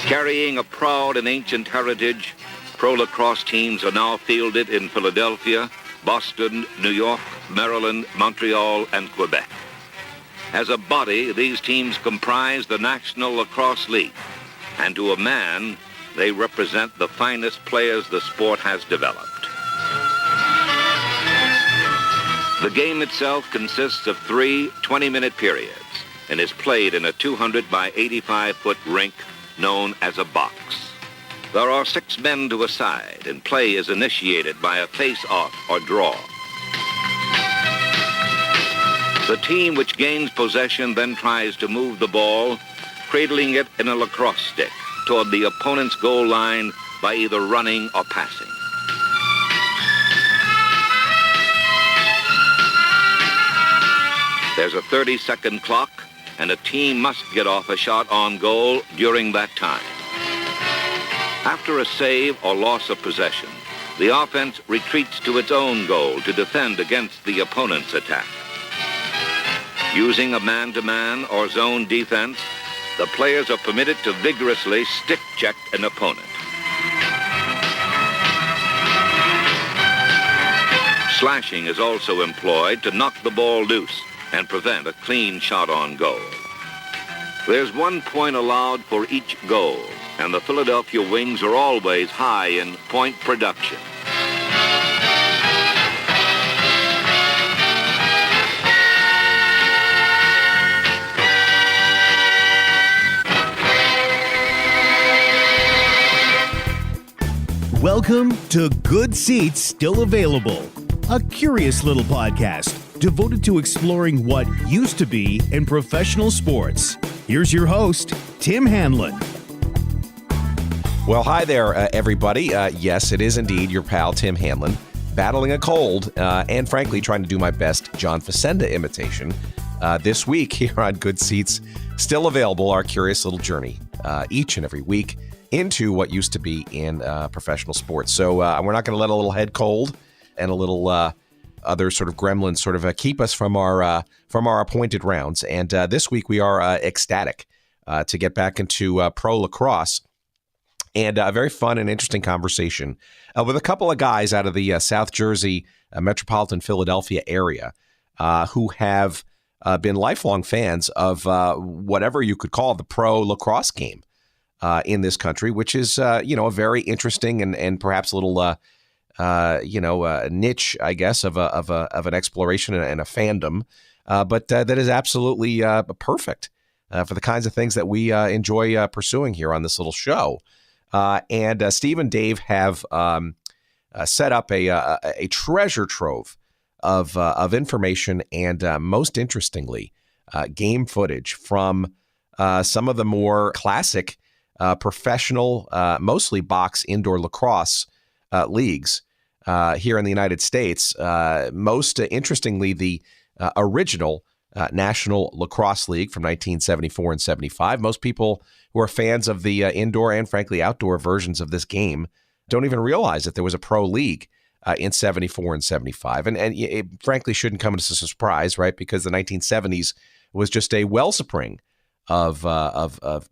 Carrying a proud and ancient heritage, pro lacrosse teams are now fielded in Philadelphia, Boston, New York, Maryland, Montreal, and Quebec. As a body, these teams comprise the National Lacrosse League, and to a man, they represent the finest players the sport has developed. The game itself consists of 3 20-minute periods and is played in a 200 by 85-foot rink known as a box. There are 6 men to a side, and play is initiated by a face-off or draw. The team which gains possession then tries to move the ball, cradling it in a lacrosse stick toward the opponent's goal line by either running or passing. There's a 30-second clock, and a team must get off a shot on goal during that time. After a save or loss of possession, the offense retreats to its own goal to defend against the opponent's attack. Using a man-to-man or zone defense, the players are permitted to vigorously stick-check an opponent. Slashing is also employed to knock the ball loose and prevent a clean shot on goal. There's 1 point allowed for each goal, and the Philadelphia Wings are always high in point production. Welcome to Good Seats Still Available, a curious little podcast devoted to exploring what used to be in professional sports. Here's your host, Tim Hanlon. Well, hi there, everybody. Yes, it is indeed your pal, Tim Hanlon, battling a cold and, frankly, trying to do my best John Facenda imitation. This week here on Good Seats, still available, our curious little journey each and every week into what used to be in professional sports. So we're not going to let a little head cold and a little other sort of gremlins sort of keep us from our appointed rounds. And this week we are ecstatic to get back into pro lacrosse and a very fun and interesting conversation with a couple of guys out of the South Jersey metropolitan Philadelphia area who have been lifelong fans of whatever you could call the pro lacrosse game in this country, which is a very interesting and perhaps a little niche, I guess, of an exploration and a fandom, but that is absolutely perfect for the kinds of things that we enjoy pursuing here on this little show. And Steve and Dave have set up a treasure trove of information and, most interestingly, game footage from some of the more classic professional, mostly box indoor lacrosse leagues here in the United States. Most interestingly, the original National Lacrosse League from 1974 and 75. Most people who are fans of the indoor and, frankly, outdoor versions of this game don't even realize that there was a pro league in 74 and 75. And it frankly shouldn't come as a surprise, right? Because the 1970s was just a wellspring of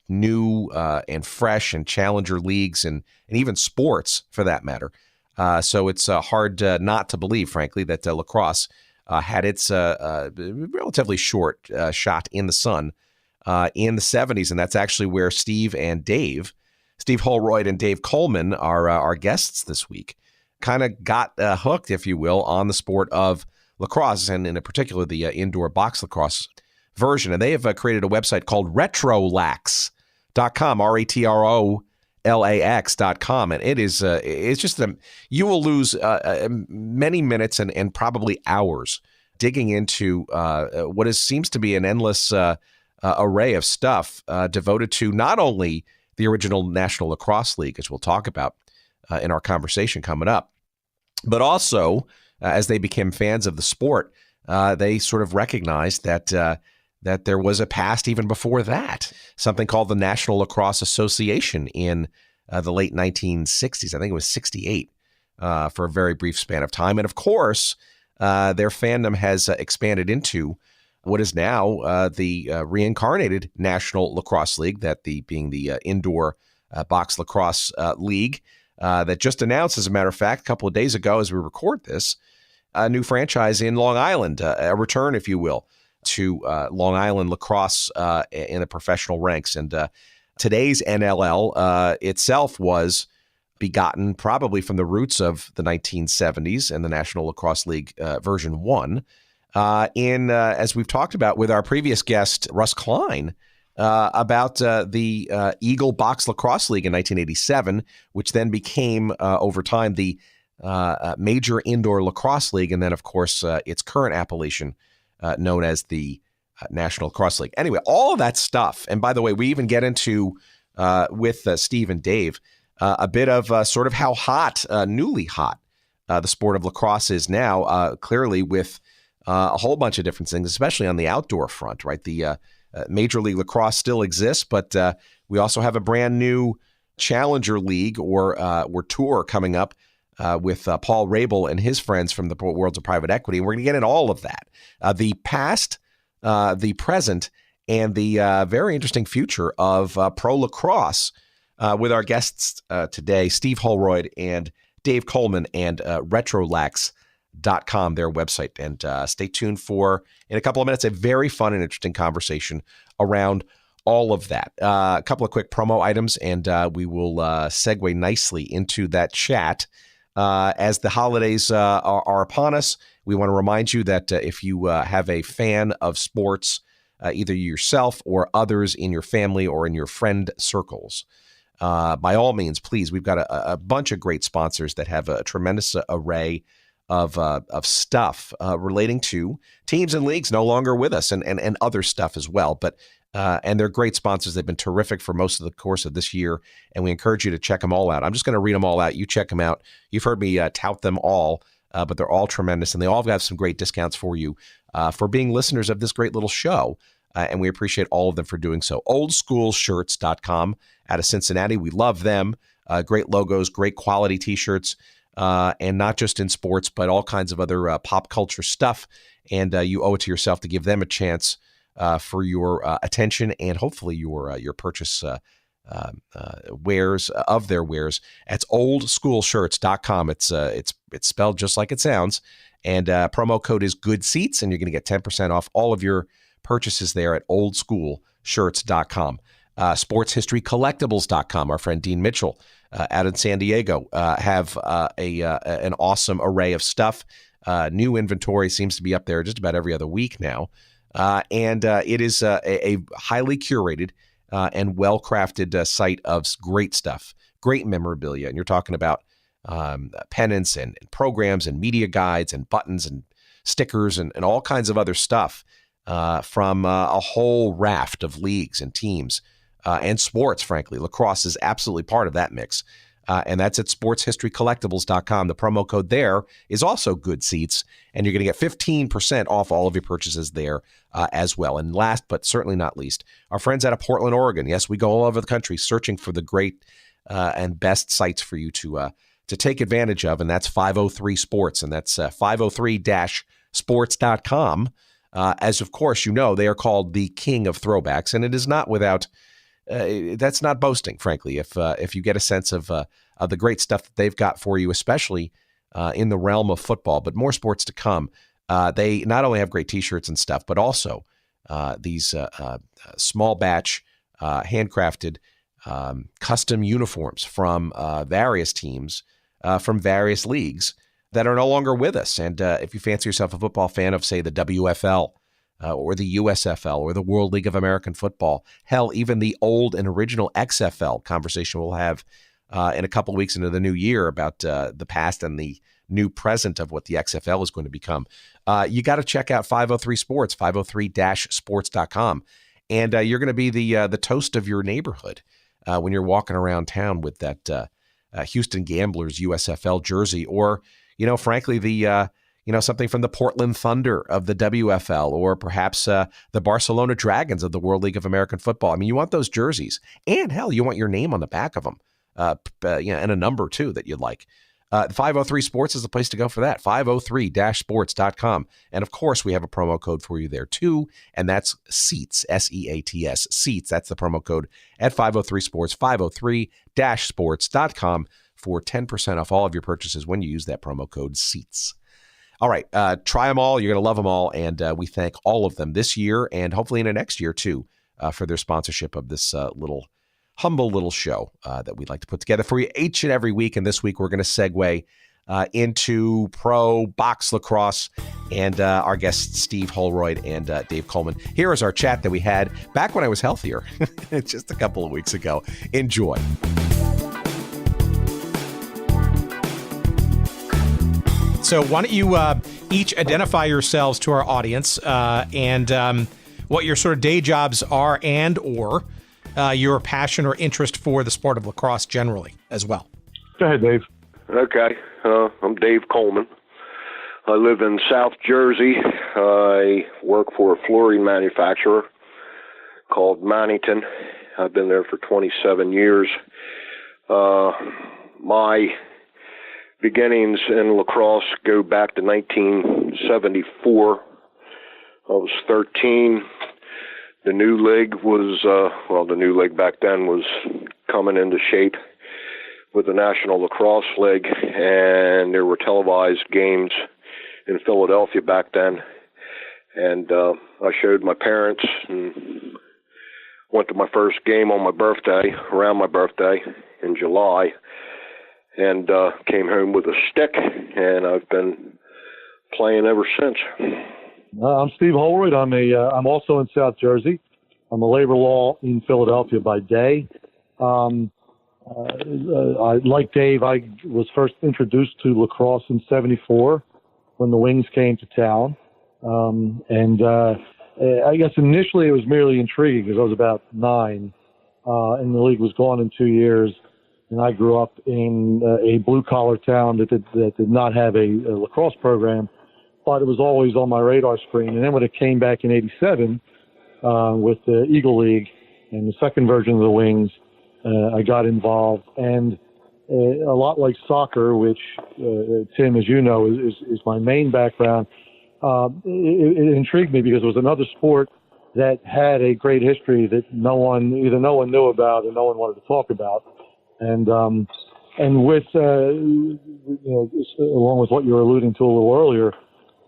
new and fresh and challenger leagues and even sports, for that matter. So it's hard not to believe, frankly, that lacrosse had its relatively short shot in the sun in the 70s. And that's actually where Steve Holroyd and Dave Coleman, are our guests this week, kind of got hooked, if you will, on the sport of lacrosse, and in particular the indoor box lacrosse version. And they have created a website called retrolax.com, RETROLAX.com. And it is, it's just, you will lose many minutes and probably hours digging into what seems to be an endless array of stuff devoted to not only the original National Lacrosse League, as we'll talk about in our conversation coming up, but also as they became fans of the sport, they sort of recognized that there was a past even before that, something called the National Lacrosse Association in the late 1960s. I think it was 68 for a very brief span of time. And of course, their fandom has expanded into what is now the reincarnated National Lacrosse League, being the indoor Box Lacrosse League that just announced, as a matter of fact, a couple of days ago as we record this, a new franchise in Long Island, a return, if you will, to Long Island lacrosse in the professional ranks. And today's NLL itself was begotten probably from the roots of the 1970s and the National Lacrosse League version 1. As we've talked about with our previous guest, Russ Klein, about the Eagle Box Lacrosse League in 1987, which then became, over time, the Major Indoor Lacrosse League, and then, of course, its current appellation known as the National Lacrosse League. Anyway, all of that stuff, and by the way, we even get into, with Steve and Dave, a bit of sort of how hot, newly hot, the sport of lacrosse is now, clearly with a whole bunch of different things, especially on the outdoor front, right? The Major League Lacrosse still exists, but we also have a brand new Challenger League or tour coming up with Paul Rabil and his friends from the worlds of private equity. And we're going to get into all of that, the past, the present, and the very interesting future of pro lacrosse with our guests today, Steve Holroyd and Dave Coleman, and retrolax.com, their website. And stay tuned for, in a couple of minutes, a very fun and interesting conversation around all of that. A couple of quick promo items, and we will segue nicely into that chat. As the holidays are upon us, we want to remind you that if you have a fan of sports, either yourself or others in your family or in your friend circles, by all means, please, we've got a bunch of great sponsors that have a tremendous array of stuff relating to teams and leagues no longer with us, and other stuff as well. But and they're great sponsors. They've been terrific for most of the course of this year, and we encourage you to check them all out. I'm just going to read them all out. You check them out. You've heard me tout them all, but they're all tremendous, and they all have some great discounts for you for being listeners of this great little show, and we appreciate all of them for doing so. Oldschoolshirts.com out of Cincinnati. We love them. Great logos, great quality T-shirts, and not just in sports, but all kinds of other pop culture stuff, and you owe it to yourself to give them a chance for your attention and hopefully your purchase wares of their wares. That's oldschoolshirts.com. It's spelled just like it sounds, and promo code is good seats, and you're going to get 10% off all of your purchases there at oldschoolshirts.com. Sportshistorycollectibles.com. Our friend Dean Mitchell out in San Diego have an awesome array of stuff. New inventory seems to be up there just about every other week now. And it is a highly curated and well-crafted site of great stuff, great memorabilia. And you're talking about pennants and programs and media guides and buttons and stickers and all kinds of other stuff from a whole raft of leagues and teams and sports, frankly. Lacrosse is absolutely part of that mix. And that's at sportshistorycollectibles.com. The promo code there is also good seats, and you're going to get 15% off all of your purchases there as well. And last but certainly not least, our friends out of Portland, Oregon. Yes, we go all over the country searching for the great and best sites for you to take advantage of, and that's 503 Sports, and that's 503-sports.com. As of course you know, they are called the king of throwbacks, and it is not without. That's not boasting, frankly. If you get a sense of the great stuff that they've got for you, especially in the realm of football, but more sports to come. They not only have great T-shirts and stuff, but also these small batch, handcrafted, custom uniforms from various teams from various leagues that are no longer with us. And if you fancy yourself a football fan of, say, the WFL, or the USFL, or the World League of American Football. Hell, even the old and original XFL conversation we'll have in a couple of weeks into the new year about the past and the new present of what the XFL is going to become. You got to check out 503 Sports, 503-sports.com. And you're going to be the toast of your neighborhood when you're walking around town with that Houston Gamblers USFL jersey, or, frankly, the something from the Portland Thunder of the WFL, or perhaps the Barcelona Dragons of the World League of American Football. I mean, you want those jerseys, and hell, you want your name on the back of them, and a number too that you'd like. The 503 Sports is the place to go for that. 503-sports.com. And of course, we have a promo code for you there too, and that's SEATS, SEATS, SEATS. That's the promo code at 503 Sports, 503-sports.com for 10% off all of your purchases when you use that promo code SEATS. All right, try them all. You're going to love them all, and we thank all of them this year and hopefully in the next year too for their sponsorship of this humble little show that we'd like to put together for you each and every week. And this week, we're going to segue into pro box lacrosse and our guests, Steve Holroyd and Dave Coleman. Here is our chat that we had back when I was healthier, just a couple of weeks ago. Enjoy. So why don't you each identify yourselves to our audience and what your sort of day jobs are and or your passion or interest for the sport of lacrosse generally as well. Go ahead, Dave. Okay. I'm Dave Coleman. I live in South Jersey. I work for a flooring manufacturer called Mannington. I've been there for 27 years. My beginnings in lacrosse go back to 1974. I was 13. The new league was, the new league back then was coming into shape with the National Lacrosse League, and there were televised games in Philadelphia back then. And I showed my parents and went to my first game on my birthday, around my birthday in July, and came home with a stick, and I've been playing ever since. I'm Steve Holroyd. I'm also in South Jersey. I'm a labor law in Philadelphia by day. Like Dave, I was first introduced to lacrosse in '74 when the Wings came to town. I guess initially it was merely intriguing because I was about 9, and the league was gone in 2 years. And I grew up in a blue-collar town that did not have a lacrosse program, but it was always on my radar screen. And then when it came back in '87 with the Eagle League and the second version of the Wings, I got involved. And a lot like soccer, which, Tim, as you know, is my main background, it intrigued me because it was another sport that had a great history that no one knew about or no one wanted to talk about. And with, along with what you were alluding to a little earlier,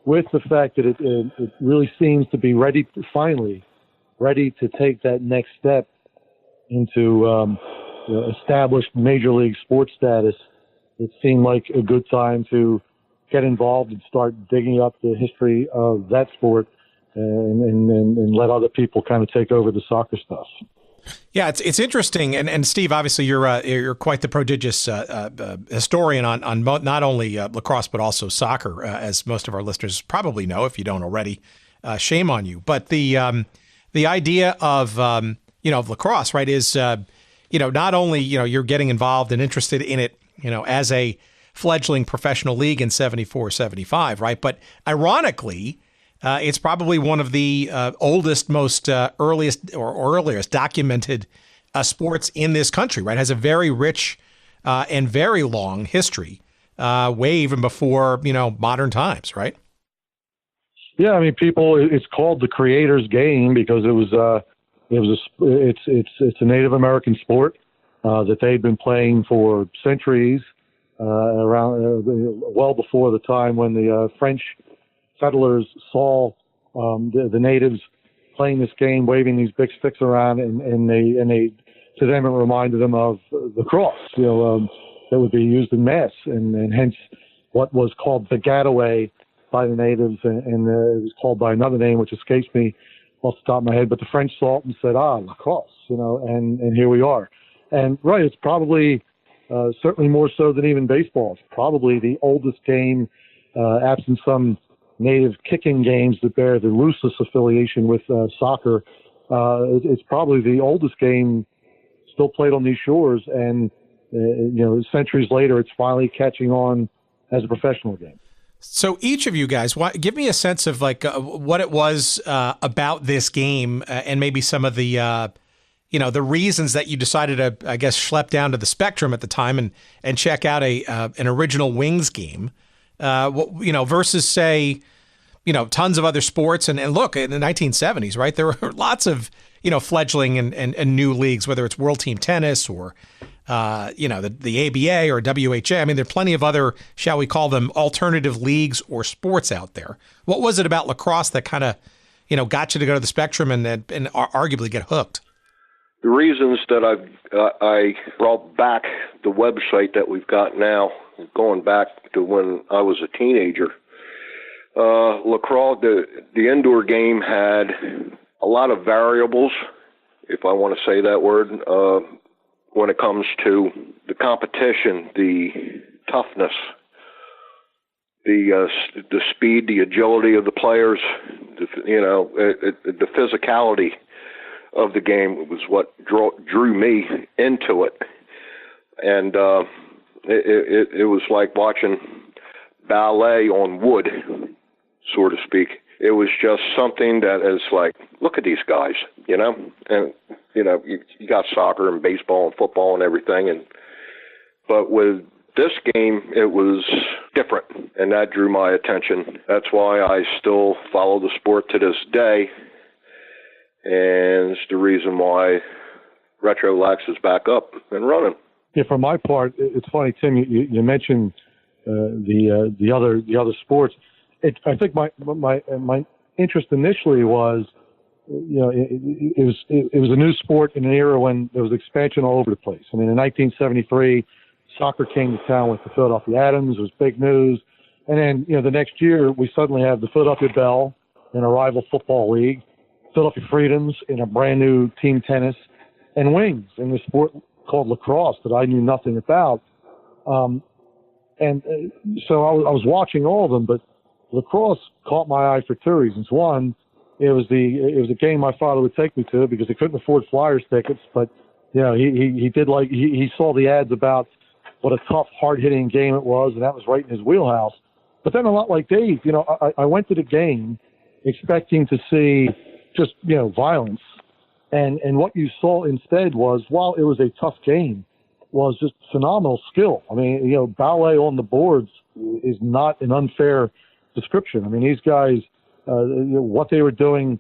with the fact that it really seems to be ready to take that next step into established major league sports status, it seemed like a good time to get involved and start digging up the history of that sport and let other people kind of take over the soccer stuff. Yeah, it's interesting, and Steve, obviously you're quite the prodigious historian on not only lacrosse but also soccer, as most of our listeners probably know if you don't already. Shame on you. But the idea of lacrosse, right, is not only you're getting involved and interested in it, as a fledgling professional league in 74, 75, right, but ironically. It's probably one of the oldest, most earliest documented sports in this country, right? Has a very rich and very long history, way even before, modern times, right? Yeah, I mean, it's called the creator's game because it's a Native American sport that they've been playing for centuries, around well before the time when the French settlers saw the natives playing this game, waving these big sticks around, and they to them it reminded them of the cross, that would be used in mass, and hence what was called the gataway by the natives, and it was called by another name which escapes me off the top of my head. But the French saw it and said, lacrosse, and here we are. And right, it's probably certainly more so than even baseball. It's probably the oldest game, absent some native kicking games that bear the loosest affiliation with soccer. It's probably the oldest game still played on these shores, and centuries later, it's finally catching on as a professional game. So each of you guys, give me a sense of what it was about this game, and maybe some of the the reasons that you decided to, I guess, schlep down to the Spectrum at the time and check out an original Wings game, versus say, tons of other sports. And look, in the 1970s, right, there were lots of, fledgling and new leagues, whether it's World Team Tennis or, the ABA or WHA. I mean, there are plenty of other, shall we call them, alternative leagues or sports out there. What was it about lacrosse that kind of, got you to go to the Spectrum and arguably get hooked? The reasons that I brought back the website that we've got now, going back to when I was a teenager, lacrosse, the indoor game had a lot of variables, if I want to say that word, when it comes to the competition, the toughness, the speed, the agility of the players, the physicality of the game was what drew me into it. And it was like watching ballet on wood, so to speak. It was just something that is like, look at these guys, and you got soccer and baseball and football and everything, but with this game, it was different, and that drew my attention. That's why I still follow the sport to this day, and it's the reason why Retro Lax is back up and running. Yeah, for my part, it's funny, Tim. You mentioned the other sports. I think my interest initially was, it was a new sport in an era when there was expansion all over the place. I mean, in 1973, soccer came to town with the Philadelphia Atoms. It was big news. And then, the next year, we suddenly have the Philadelphia Bell in a rival football league, Philadelphia Freedoms in a brand new team tennis, and Wings in the sport called lacrosse that I knew nothing about. So I was watching all of them, but lacrosse caught my eye for two reasons. One, it was a game my father would take me to because he couldn't afford Flyers tickets, but he saw the ads about what a tough, hard-hitting game it was, and that was right in his wheelhouse. But then a lot like Dave, I went to the game expecting to see just, violence. And what you saw instead was, while it was a tough game, was just phenomenal skill. I mean, ballet on the boards is not an unfair description. I mean, these guys, what they were doing,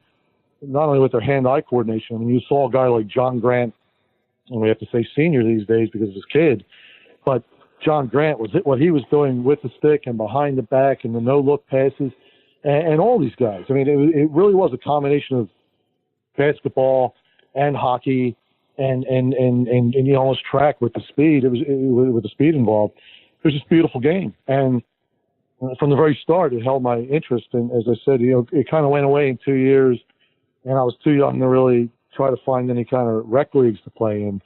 not only with their hand-eye coordination. I mean, you saw a guy like John Grant, and we have to say senior these days because of his kid, but John Grant, what he was doing with the stick and behind the back and the no-look passes, and all these guys. I mean, it really was a combination of basketball and hockey and almost track with the speed. It was with the speed involved. It was just a beautiful game, and from the very start, it held my interest. And as I said, it kind of went away in 2 years, and I was too young to really try to find any kind of rec leagues to play in.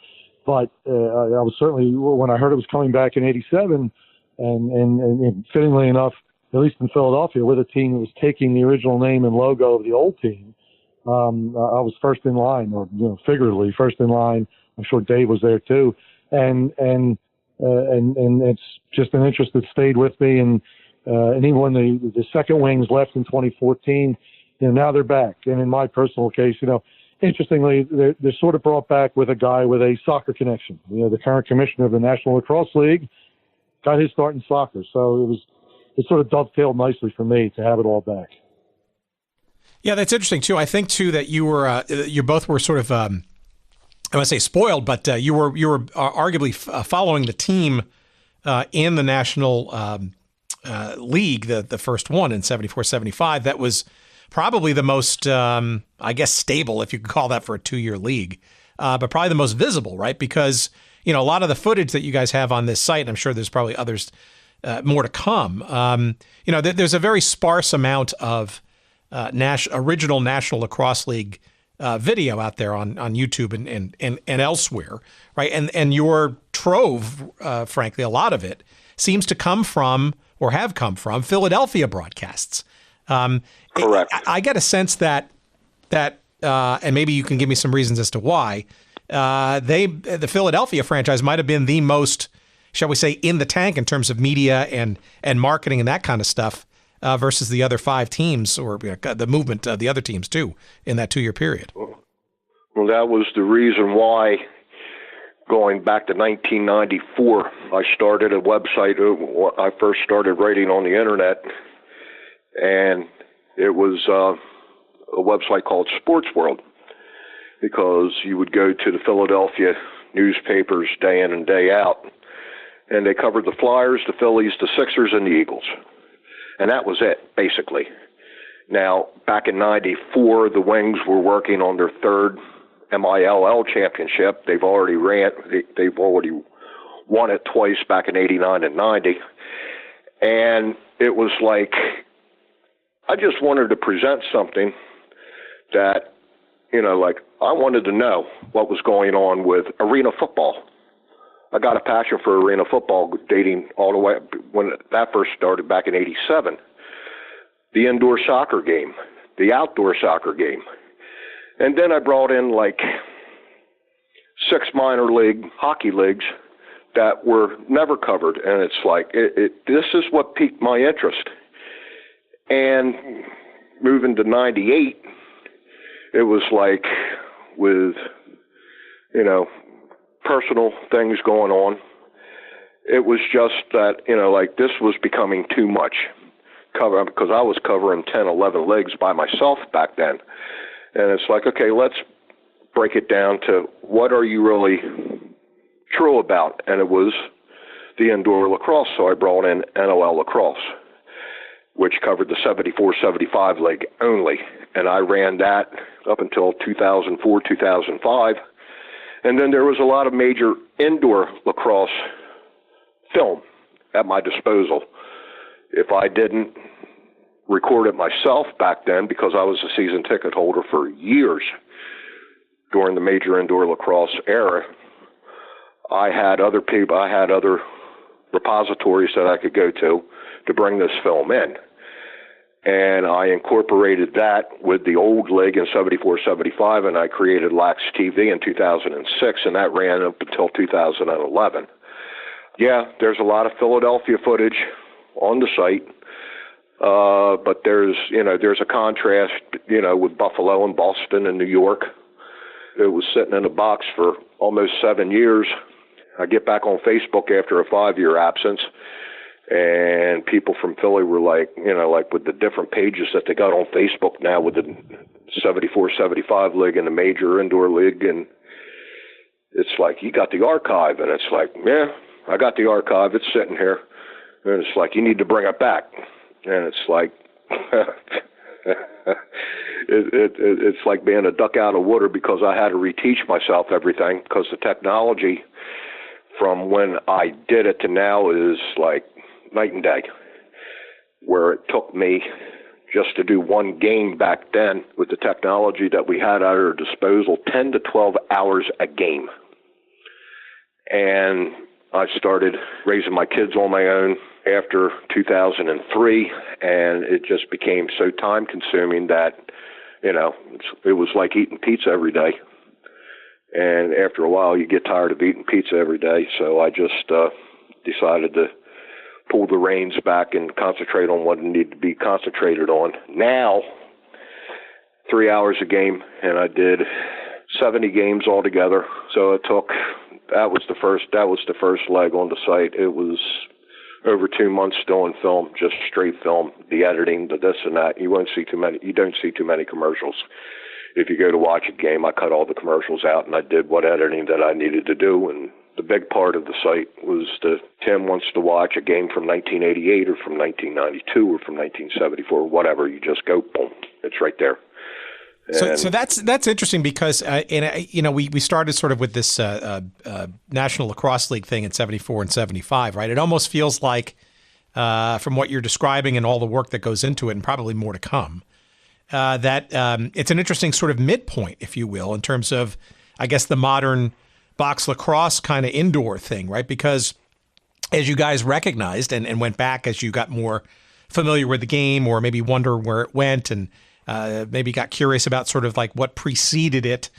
But I was certainly, when I heard it was coming back in '87, and fittingly enough, at least in Philadelphia, with a team that was taking the original name and logo of the old team, I was first in line, or figuratively first in line. I'm sure Dave was there too, and it's just an interest that stayed with me. And even when the second Wings left in 2014, now they're back. And in my personal case, interestingly, they're sort of brought back with a guy with a soccer connection. The current commissioner of the National Lacrosse League got his start in soccer, so it sort of dovetailed nicely for me to have it all back. Yeah, that's interesting too. I think too that you both were sort of I want to say spoiled, but you were arguably following the team in the National League, the first one in 74-75. That was probably the most, I guess, stable, if you could call that, for a 2-year league, but probably the most visible, right? Because a lot of the footage that you guys have on this site, and I'm sure there's probably others more to come. There's a very sparse amount of original National Lacrosse League video out there on YouTube and elsewhere, right? And your trove, frankly, a lot of it seems to come from, or have come from, Philadelphia broadcasts. Correct. I get a sense that and maybe you can give me some reasons as to why, the Philadelphia franchise might have been the most, shall we say, in the tank in terms of media and marketing and that kind of stuff, versus the other 5 teams, or the movement of the other teams too, in that 2-year period. Well, that was the reason why, going back to 1994, I started a website. I first started writing on the internet, and it was a website called Sports World, because you would go to the Philadelphia newspapers day in and day out, and they covered the Flyers, the Phillies, the Sixers, and the Eagles. And that was it, basically. Now, back in 94, the Wings were working on their third MILL championship. They've already won it twice back in 89 and 90. And it was like, I just wanted to present something that, like, I wanted to know what was going on with arena football. I got a passion for arena football dating all the way when that first started back in 87. The indoor soccer game, the outdoor soccer game. And then I brought in like 6 minor league hockey leagues that were never covered. And it's like, this is what piqued my interest. And moving to 98, it was like with, personal things going on. It was just that, like this was becoming too much. Because I was covering 10, 11 leagues by myself back then. And it's like, okay, let's break it down to what are you really true about? And it was the indoor lacrosse. So I brought in NOL lacrosse, which covered the 74-75 league only. And I ran that up until 2004, 2005. And then there was a lot of major indoor lacrosse film at my disposal. If I didn't record it myself back then, because I was a season ticket holder for years during the Major Indoor Lacrosse era, I had other people, I had other repositories that I could go to bring this film in. And I incorporated that with the old league in 74-75, and I created Lax TV in 2006, and that ran up until 2011. Yeah, there's a lot of Philadelphia footage on the site, but there's a contrast, with Buffalo and Boston and New York. It was sitting in a box for almost 7 years. I get back on Facebook after a 5-year absence, and people from Philly were like, like with the different pages that they got on Facebook now with the 74-75 league and the Major Indoor League, and it's like, you got the archive, and it's like, yeah, I got the archive, it's sitting here. And it's like, you need to bring it back. And it's like, it's like being a duck out of water, because I had to reteach myself everything, because the technology from when I did it to now is like night and day, where it took me just to do one game back then with the technology that we had at our disposal, 10 to 12 hours a game. And I started raising my kids on my own after 2003, and it just became so time-consuming that, it was like eating pizza every day. And after a while, you get tired of eating pizza every day, so I just decided to pull the reins back and concentrate on what needed to be concentrated on. Now, 3 hours a game, and I did 70 games altogether. So it took. That was the first leg on the site. It was over 2 months still in film, just straight film, the editing, the this and that. You don't see too many commercials. If you go to watch a game, I cut all the commercials out, and I did what editing that I needed to do. And the big part of the site was Tim wants to watch a game from 1988 or from 1992 or from 1974, whatever. You just go, boom, it's right there. So that's interesting, because we started sort of with this National Lacrosse League thing in 74 and 75, right? It almost feels like, from what you're describing and all the work that goes into it, and probably more to come, that it's an interesting sort of midpoint, if you will, in terms of, I guess, the modern box lacrosse kind of indoor thing, right? Because as you guys recognized and went back as you got more familiar with the game, or maybe wonder where it went, and maybe got curious about sort of like what preceded it.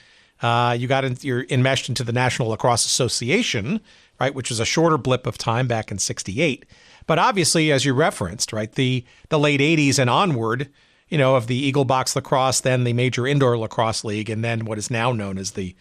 You're enmeshed into the National Lacrosse Association, right, which was a shorter blip of time back in '68. But obviously, as you referenced, right, the late '80s and onward, of the Eagle Box Lacrosse, then the Major Indoor Lacrosse League, and then what is now known as the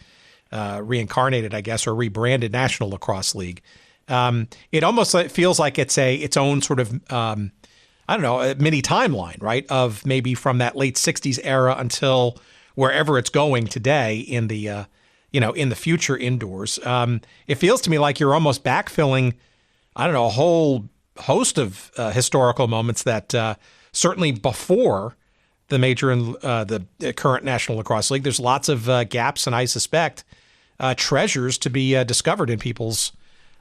reincarnated, I guess, or rebranded National Lacrosse League. It almost feels like it's its own sort of, a mini timeline, right? Of maybe from that late 60s era until wherever it's going today in the, in the future indoors. It feels to me like you're almost backfilling, a whole host of historical moments that certainly before the major and the current National Lacrosse League, there's lots of gaps, and I suspect treasures to be discovered in people's,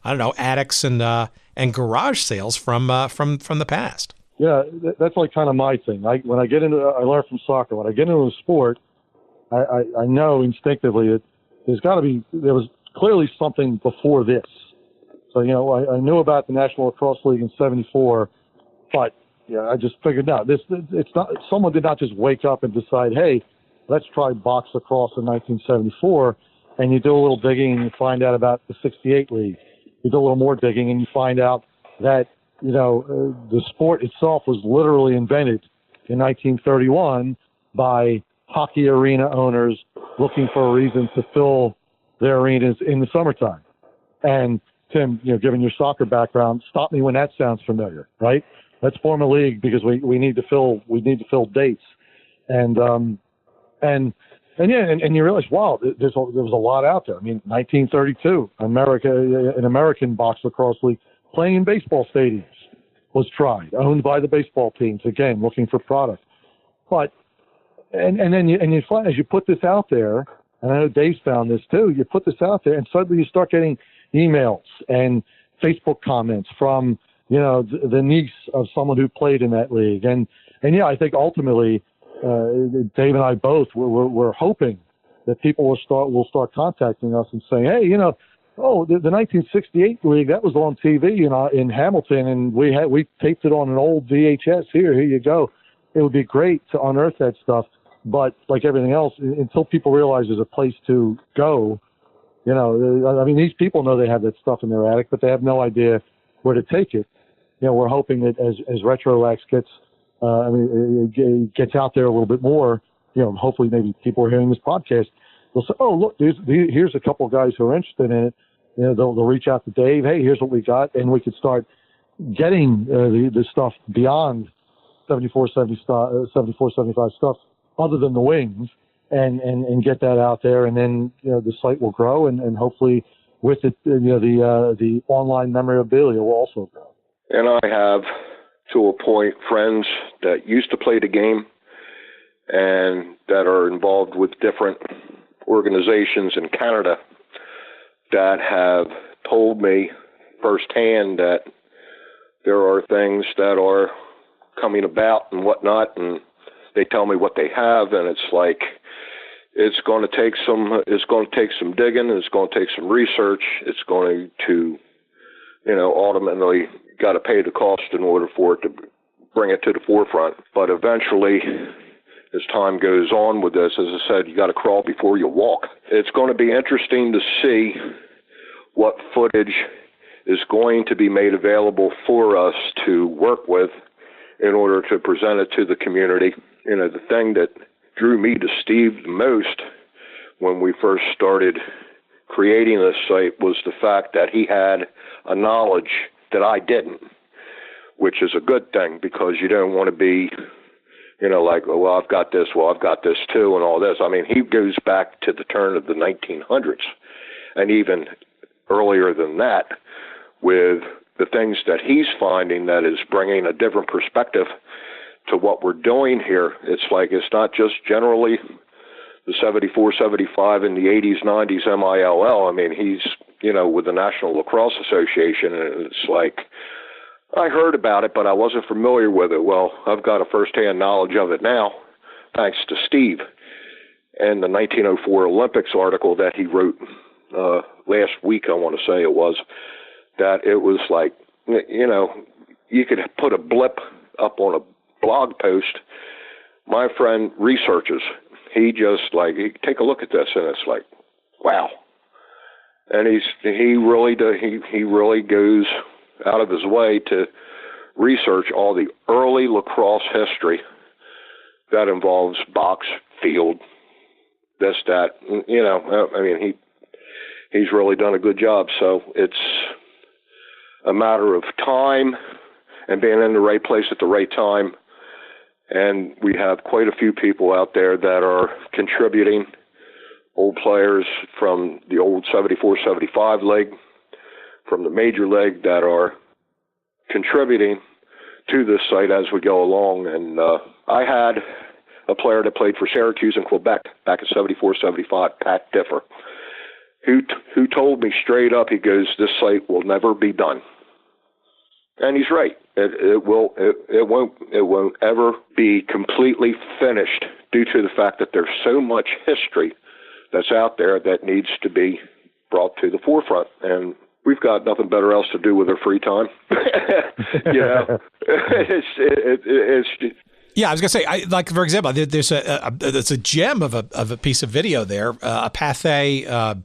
attics and garage sales from the past. Yeah, that's like kind of my thing. I learned from soccer. When I get into a sport, I know instinctively that there was clearly something before this. So, I knew about the National Lacrosse League in '74, but I just figured out it's not, someone did not just wake up and decide, hey, let's try box lacrosse in 1974. And you do a little digging and you find out about the '68 league. You do a little more digging and you find out that, the sport itself was literally invented in 1931 by hockey arena owners looking for a reason to fill their arenas in the summertime. And Tim, given your soccer background, stop me when that sounds familiar, right? Let's form a league because we need to fill dates. And you realize, wow, there was a lot out there. I mean, 1932, an American box lacrosse league playing in baseball stadiums was tried, owned by the baseball teams, again, looking for product. But, and then you find, as you put this out there, and I know Dave's found this too, you put this out there and suddenly you start getting emails and Facebook comments from, the niece of someone who played in that league. And I think ultimately, Dave and I both we're hoping that people will start contacting us and saying, hey, the 1968 league, that was on TV in Hamilton, and we taped it on an old VHS. Here you go. It would be great to unearth that stuff, but like everything else, until people realize there's a place to go, these people know they have that stuff in their attic, but they have no idea where to take it. We're hoping that as RetroLax gets out there a little bit more, hopefully maybe people are hearing this podcast. They'll say, oh, look, here's a couple of guys who are interested in it. They'll reach out to Dave. Hey, here's what we got. And we could start getting the stuff beyond 74, 75 stuff other than the wings and get that out there. And then, the site will grow and hopefully with it, the online memorabilia will also grow. And I have, to a point, friends that used to play the game and that are involved with different organizations in Canada that have told me firsthand that there are things that are coming about and whatnot, and they tell me what they have, and it's like it's going to take some digging, it's going to take some research, it's going to ultimately got to pay the cost in order for it to bring it to the forefront. But eventually, as time goes on with this, as I said, you got to crawl before you walk. It's going to be interesting to see what footage is going to be made available for us to work with in order to present it to the community. The thing that drew me to Steve the most when we first started creating this site was the fact that he had a knowledge that I didn't, which is a good thing, because you don't want to be, like, oh, well, I've got this too, and all this. I mean, he goes back to the turn of the 1900s, and even earlier than that, with the things that he's finding that is bringing a different perspective to what we're doing here. It's like, it's not just generally the 74, 75 in the 80s, 90s MILL. I mean, he's, with the National Lacrosse Association, and it's like, I heard about it, but I wasn't familiar with it. Well, I've got a first-hand knowledge of it now, thanks to Steve. And the 1904 Olympics article that he wrote last week, I want to say it was, that it was like, you could put a blip up on a blog post. My friend researches. He just take a look at this, and it's like, wow. And he really goes out of his way to research all the early lacrosse history that involves box, field, this, that. You know, I mean, he's really done a good job. So it's a matter of time and being in the right place at the right time. And we have quite a few people out there that are contributing, old players from the old 74-75 league, from the Major League, that are contributing to this site as we go along. And I had a player that played for Syracuse and Quebec back in 74-75, Pat Differ, who told me straight up, he goes, this site will never be done. And he's right. It won't ever be completely finished due to the fact that there's so much history that's out there that needs to be brought to the forefront. And we've got nothing better else to do with our free time. You know, yeah, I was gonna say, like for example, there's a gem of a piece of video there, a Pathé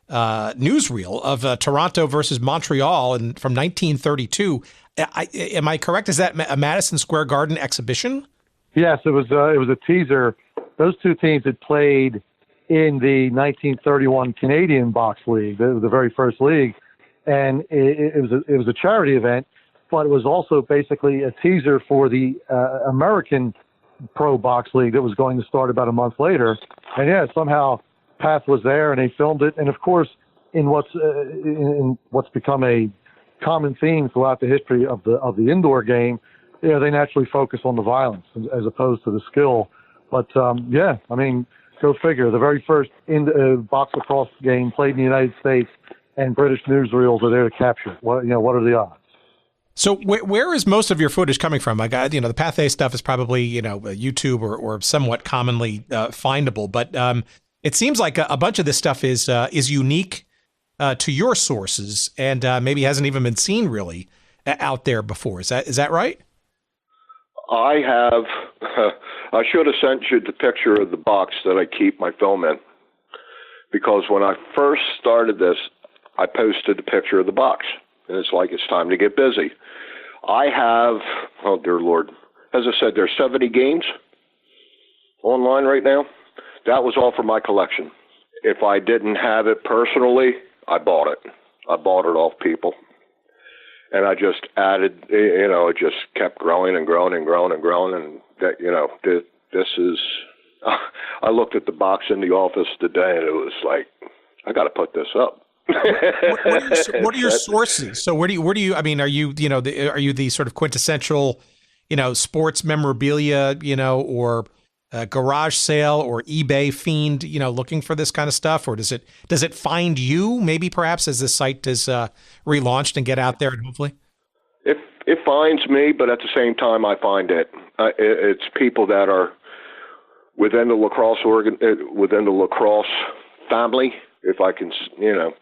newsreel of Toronto versus Montreal from 1932. Am I correct? Is that a Madison Square Garden exhibition? Yes, it was a teaser. Those two teams had played in the 1931 Canadian Box League, the very first league, and it was a charity event, but it was also basically a teaser for the American Pro Box League that was going to start about a month later. And yeah, somehow Path was there, and they filmed it. And of course, in what's become a common theme throughout the history of the indoor game, you know, they naturally focus on the violence as opposed to the skill. But yeah, I mean, go figure. The very first box lacrosse game played in the United States, and British newsreels are there to capture. What are the odds? So where is most of your footage coming from? The Pathé stuff is probably, YouTube or somewhat commonly findable, but it seems like a bunch of this stuff is unique to your sources and maybe hasn't even been seen really out there before. Is that right? I should have sent you the picture of the box that I keep my film in, because when I first started this, I posted the picture of the box, and it's like it's time to get busy. I have, oh dear Lord, as I said, there's 70 games online right now. That was all for my collection. If I didn't have it personally, I bought it. I bought it off people. And I just added, it just kept growing and growing and growing and growing. And that, this is, I looked at the box in the office today and it was like, I got to put this up. What are your sources? So where do you, I mean, are you the sort of quintessential, sports memorabilia, or garage sale or eBay fiend, looking for this kind of stuff? Or does it find you maybe perhaps as the site is relaunched and get out there and hopefully? It finds me, but at the same time, I find it. It's people that are within the lacrosse within the lacrosse family. If I can,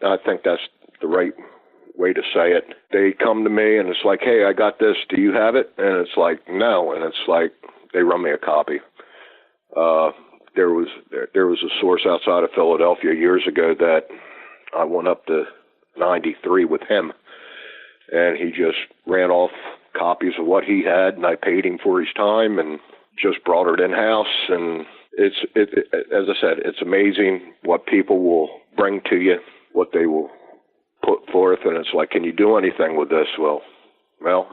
I think that's the right way to say it. They come to me and it's like, hey, I got this. Do you have it? And it's like, no. And it's like, they run me a copy. There was a source outside of Philadelphia years ago that I went up to 93 with him, and he just ran off copies of what he had, and I paid him for his time and just brought it in-house. And it's as I said, it's amazing what people will bring to you, what they will put forth, and it's like, can you do anything with this? Well,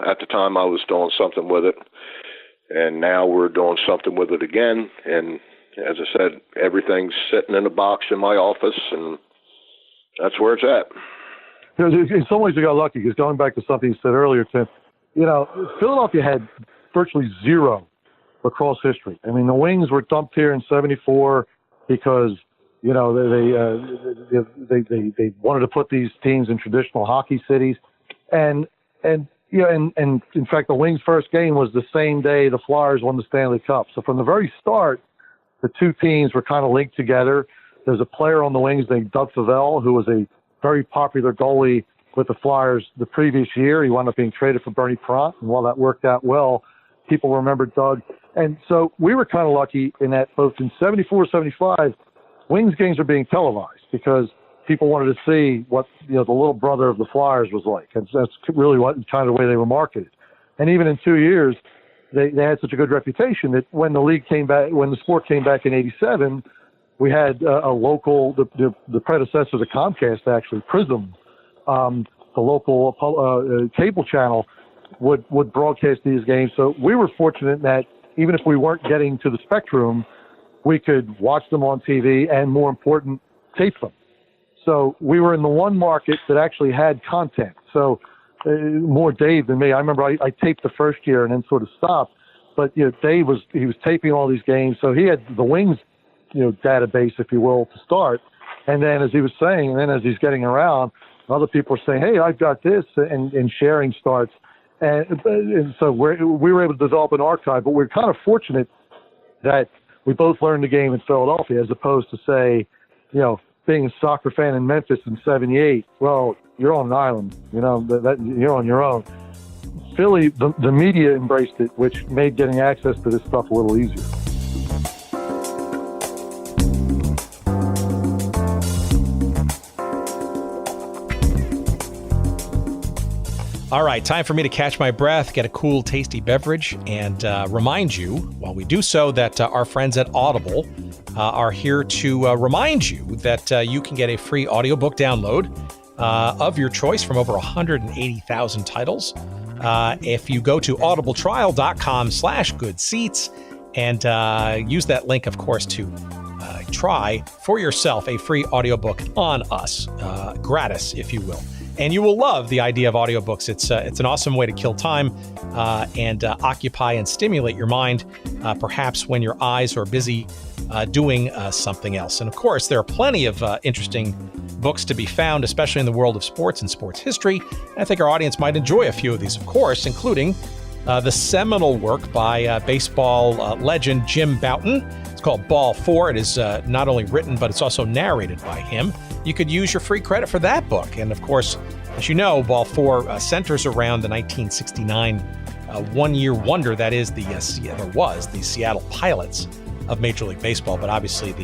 at the time I was doing something with it, and now we're doing something with it again. And as I said, everything's sitting in a box in my office, and that's where it's at. In some ways, we got lucky, because going back to something you said earlier, Tim, Philadelphia had virtually zero lacrosse history. I mean, the Wings were dumped here in '74 because they wanted to put these teams in traditional hockey cities, and in fact, the Wings' first game was the same day the Flyers won the Stanley Cup. So from the very start, the two teams were kind of linked together. There's a player on the Wings named Doug Favell, who was a very popular goalie with the Flyers the previous year. He wound up being traded for Bernie Perrant, and while that worked out well, people remembered Doug. And so we were kind of lucky in that both in 74, 75, Wings games were being televised because people wanted to see what the little brother of the Flyers was like. And that's really kind of the way they were marketed. And even in 2 years, they had such a good reputation that when the league came back, when the sport came back in '87, we had a local, the predecessor to Comcast, actually, Prism, the local cable channel would broadcast these games. So we were fortunate that even if we weren't getting to the Spectrum, we could watch them on TV and, more important, tape them. So we were in the one market that actually had content. So more Dave than me. I remember I taped the first year and then sort of stopped. But Dave was taping all these games, so he had the Wings database, if you will, to start. And then, as he was saying, and then as he's getting around, other people are saying, "Hey, I've got this," and sharing starts. And so we were able to develop an archive. But we're kind of fortunate that we both learned the game in Philadelphia, as opposed to, say, being a soccer fan in Memphis in '78. Well, you're on an island, that you're on your own. Philly, the media embraced it, which made getting access to this stuff a little easier. All right, time for me to catch my breath, get a cool, tasty beverage, and remind you, while we do so, that our friends at Audible are here to remind you that you can get a free audiobook download of your choice from over 180,000 titles. If you go to audibletrial.com/goodseats and use that link, of course, to try for yourself a free audiobook on us, gratis, if you will. And you will love the idea of audiobooks. It's an awesome way to kill time and occupy and stimulate your mind, perhaps when your eyes are busy doing something else. And of course, there are plenty of interesting books to be found, especially in the world of sports and sports history. I think our audience might enjoy a few of these, of course, including the seminal work by baseball legend Jim Bouton. It's called Ball 4. It is not only written, but it's also narrated by him. You could use your free credit for that book. And of course, as you know, Ball 4 centers around the 1969 one-year wonder that is the Seattle Pilots of Major League Baseball, but obviously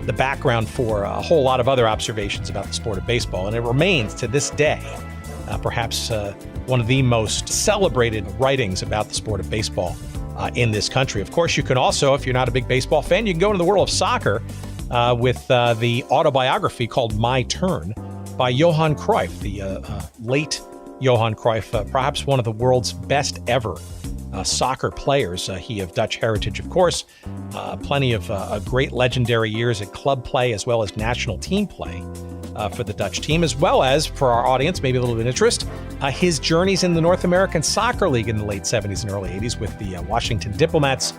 the background for a whole lot of other observations about the sport of baseball. And it remains to this day perhaps one of the most celebrated writings about the sport of baseball in this country. Of course, you can also, if you're not a big baseball fan, you can go into the world of soccer with the autobiography called My Turn by Johan Cruyff, the late Johan Cruyff, perhaps one of the world's best ever soccer players. He of Dutch heritage, of course. Plenty of great legendary years at club play as well as national team play for the Dutch team, as well as, for our audience, maybe a little bit of interest, his journeys in the North American Soccer League in the late 70s and early 80s with the Washington Diplomats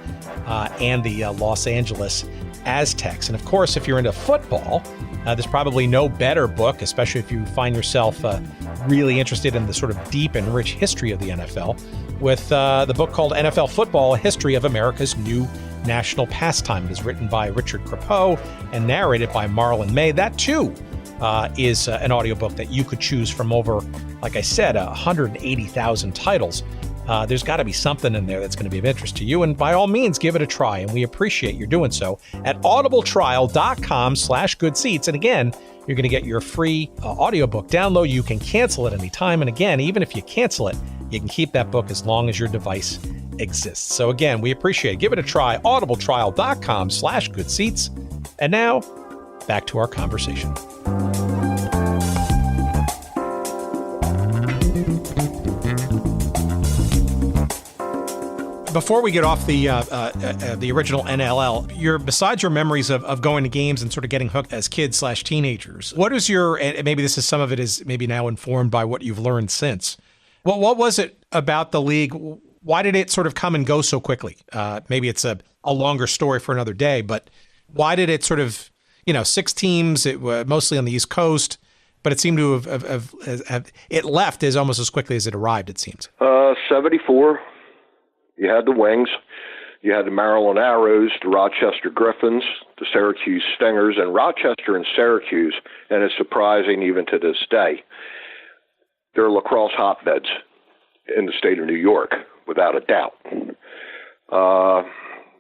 and the Los Angeles Aztecs. And of course, if you're into football, there's probably no better book, especially if you find yourself really interested in the sort of deep and rich history of the NFL, with the book called NFL Football, A History of America's New National Pastime. It is written by Richard Crepeau and narrated by Marlon May. That, too, is an audiobook that you could choose from over, like I said, 180,000 titles. There's got to be something in there that's going to be of interest to you. And by all means, give it a try. And we appreciate your doing so at audibletrial.com/goodseats. And again, you're going to get your free audiobook download. You can cancel it anytime. And again, even if you cancel it, you can keep that book as long as your device exists. So again, we appreciate it. Give it a try. audibletrial.com/goodseats. And now, back to our conversation. Before we get off the original NLL, besides your memories of going to games and sort of getting hooked as kids/teenagers, what is your, and maybe this is some of it is maybe now informed by what you've learned since. Well, what was it about the league? Why did it sort of come and go so quickly? Maybe it's a longer story for another day, but why did it sort of, 6 teams, mostly on the East Coast, but it seemed to have it left as almost as quickly as it arrived, it seems. 74. You had the Wings, you had the Maryland Arrows, the Rochester Griffins, the Syracuse Stingers, and Rochester and Syracuse, and it's surprising even to this day, they're lacrosse hotbeds in the state of New York, without a doubt.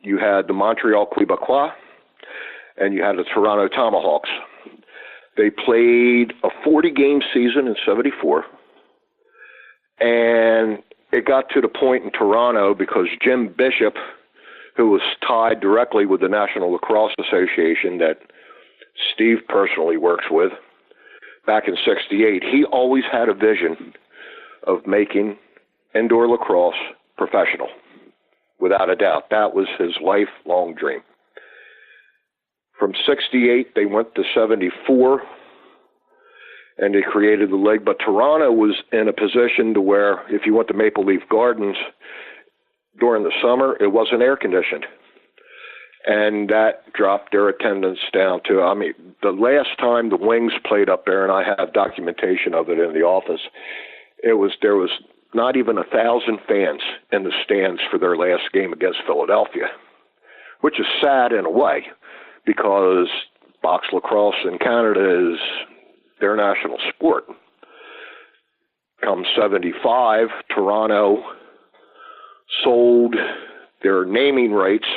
You had the Montreal Quebecois, and you had the Toronto Tomahawks. They played a 40-game season in 74, and it got to the point in Toronto because Jim Bishop, who was tied directly with the National Lacrosse Association that Steve personally works with back in '68, he always had a vision of making indoor lacrosse professional. Without a doubt, that was his lifelong dream. From '68, they went to '74, and they created the league. But Toronto was in a position to where if you went to Maple Leaf Gardens during the summer, it wasn't air conditioned. And that dropped their attendance down to, I mean, the last time the Wings played up there, and I have documentation of it in the office, there was not even 1,000 fans in the stands for their last game against Philadelphia, which is sad in a way because box lacrosse in Canada is their national sport. Come '75, Toronto sold their naming rights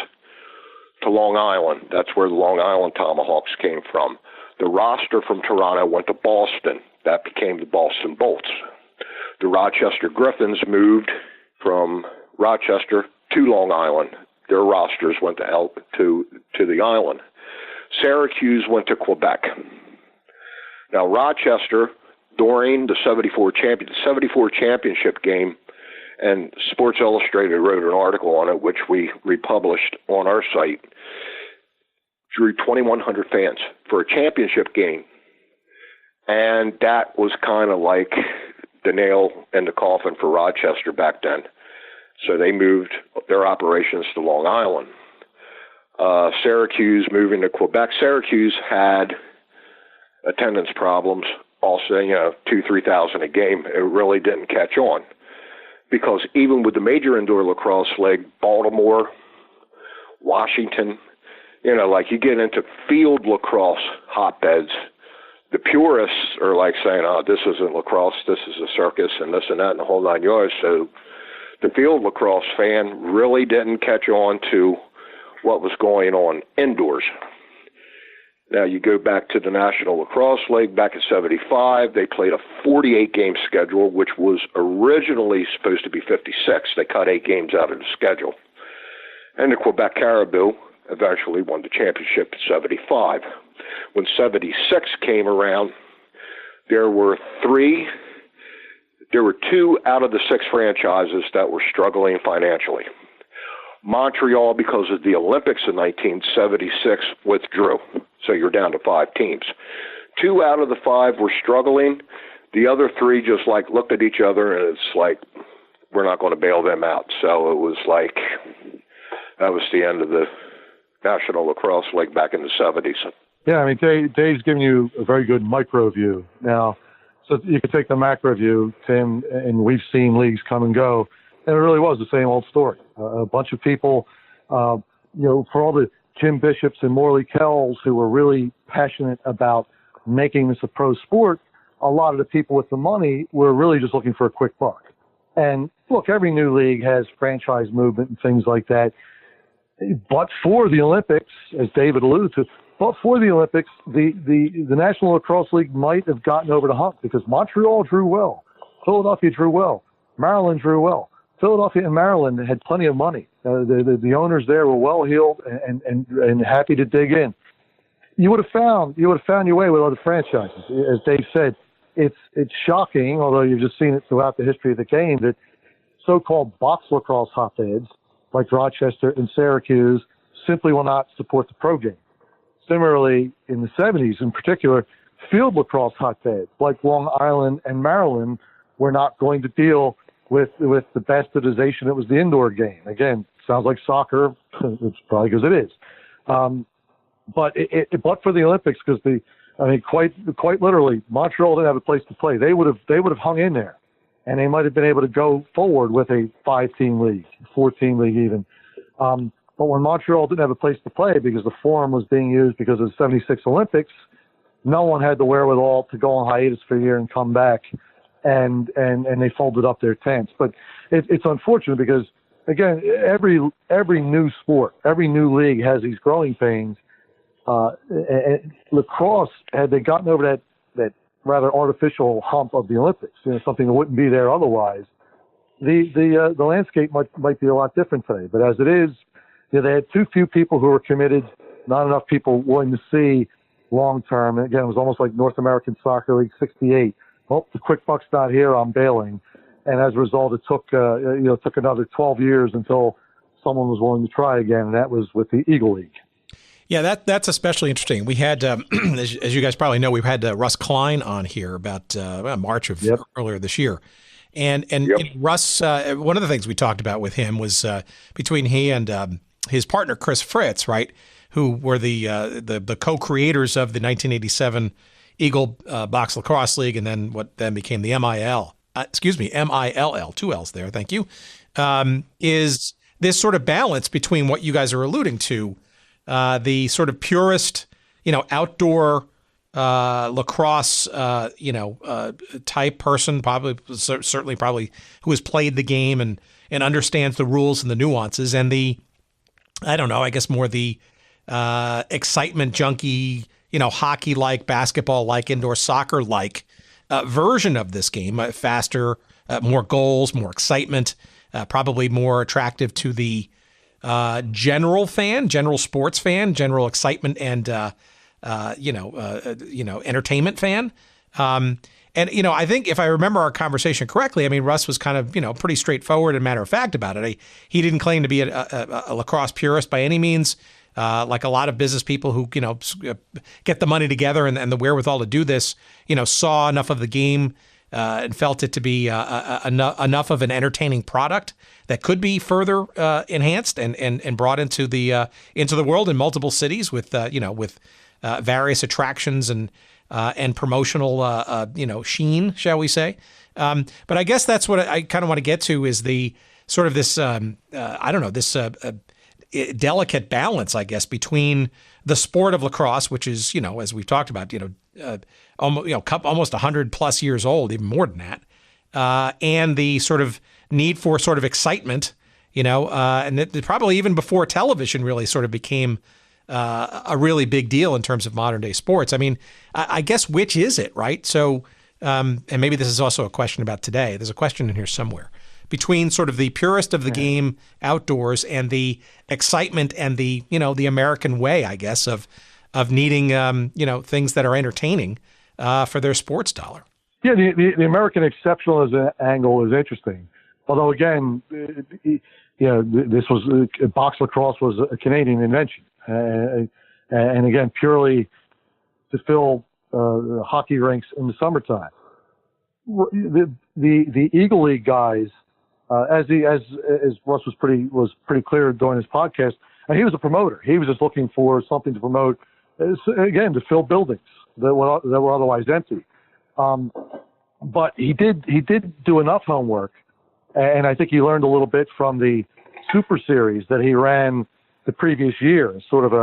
to Long Island. That's where the Long Island Tomahawks came from. The roster from Toronto went to Boston. That became the Boston Bolts. The Rochester Griffins moved from Rochester to Long Island. Their rosters went to the island. Syracuse went to Quebec. Now, Rochester, during the '74 championship game, and Sports Illustrated wrote an article on it, which we republished on our site, drew 2,100 fans for a championship game. And that was kind of like the nail in the coffin for Rochester back then. So they moved their operations to Long Island. Syracuse moving to Quebec. Syracuse had attendance problems also, 2,000-3,000 a game. It really didn't catch on because even with the Major Indoor Lacrosse League, Baltimore, Washington, like you get into field lacrosse hotbeds, the purists are like saying, oh, this isn't lacrosse, this is a circus, and this and that, and the whole 9 yards. So the field lacrosse fan really didn't catch on to what was going on indoors. Now you go back to the National Lacrosse League back in '75. They played a 48-game schedule, which was originally supposed to be 56. They cut 8 games out of the schedule. And the Quebec Caribou eventually won the championship in '75. When '76 came around, there were 2 out of the 6 franchises that were struggling financially. Montreal, because of the Olympics in 1976, withdrew. So you're down to 5 teams. 2 out of the 5 were struggling. The other 3 just looked at each other and it's like, we're not going to bail them out. So it was like, that was the end of the National Lacrosse League back in the '70s. Yeah, I mean, Dave's giving you a very good micro view. Now, so you could take the macro view, Tim, and we've seen leagues come and go, and it really was the same old story. A bunch of people, for all the Jim Bishops and Morley Kells who were really passionate about making this a pro sport, a lot of the people with the money were really just looking for a quick buck. And look, every new league has franchise movement and things like that. But for the Olympics, as David alluded to, but for the Olympics, the National Lacrosse League might have gotten over the hump because Montreal drew well, Philadelphia drew well, Maryland drew well. Philadelphia and Maryland had plenty of money. The owners there were well-heeled and happy to dig in. You would have found your way with other franchises. As Dave said, it's shocking, although you've just seen it throughout the history of the game, that so-called box lacrosse hotbeds like Rochester and Syracuse simply will not support the pro game. Similarly, in the 70s in particular, field lacrosse hotbeds like Long Island and Maryland were not going to deal with the bastardization that was the indoor game. Again, sounds like soccer. It's probably because it is. But for the Olympics, because quite literally, Montreal didn't have a place to play. They would have hung in there, and they might have been able to go forward with a 5-team league, 4-team league even. But when Montreal didn't have a place to play because the Forum was being used because of the '76 Olympics, no one had the wherewithal to go on hiatus for a year and come back, and they folded up their tents. But it's unfortunate because, again, every new sport, every new league has these growing pains. And lacrosse, had they gotten over that rather artificial hump of the Olympics, something that wouldn't be there otherwise, the landscape might be a lot different today. But as it is, they had too few people who were committed, not enough people willing to see long term. And again, it was almost like North American Soccer League '68. Oh, the quick buck's not here, I'm bailing. And as a result, it took another 12 years until someone was willing to try again, and that was with the Eagle League. Yeah, that's especially interesting. We had, as you guys probably know, we've had Russ Klein on here about March of earlier this year. And Russ, one of the things we talked about with him was between he and his partner Chris Fritz, right, who were the co-creators of the 1987 Eagle Box Lacrosse League, and then what then became the MILL, two L's there, thank you, is this sort of balance between what you guys are alluding to, the sort of purist, outdoor lacrosse, type person, certainly who has played the game and understands the rules and the nuances, and the, I don't know, I guess more the excitement junkie, hockey-like, basketball-like, indoor soccer-like version of this game, faster, more goals, more excitement, probably more attractive to the general sports fan, general excitement and entertainment fan. And I think if I remember our conversation correctly, I mean, Russ was kind of pretty straightforward and matter of fact about it. He didn't claim to be a lacrosse purist by any means. Like a lot of business people who, get the money together and the wherewithal to do this, saw enough of the game and felt it to be enough of an entertaining product that could be further enhanced and brought into the world in multiple cities with various attractions and promotional sheen, shall we say? But I guess that's what I kind of want to get to is the sort of this delicate balance, I guess, between the sport of lacrosse, which is, as we've talked about, almost 100 plus years old, even more than that, and the sort of need for sort of excitement, and it probably even before television really sort of became a really big deal in terms of modern day sports. I mean, I guess which is it, right? So, and maybe this is also a question about today. There's a question in here somewhere. Between sort of the purist of the game outdoors and the excitement and the American way, I guess, of needing things that are entertaining for their sports dollar. Yeah, the American exceptionalism angle is interesting. Although again, this was box lacrosse was a Canadian invention, and again purely to fill hockey rinks in the summertime. The Eagle League guys. As Russ was pretty clear during his podcast, and he was a promoter. He was just looking for something to promote, again, to fill buildings that were otherwise empty. But he did do enough homework, and I think he learned a little bit from the Super Series that he ran the previous year, sort of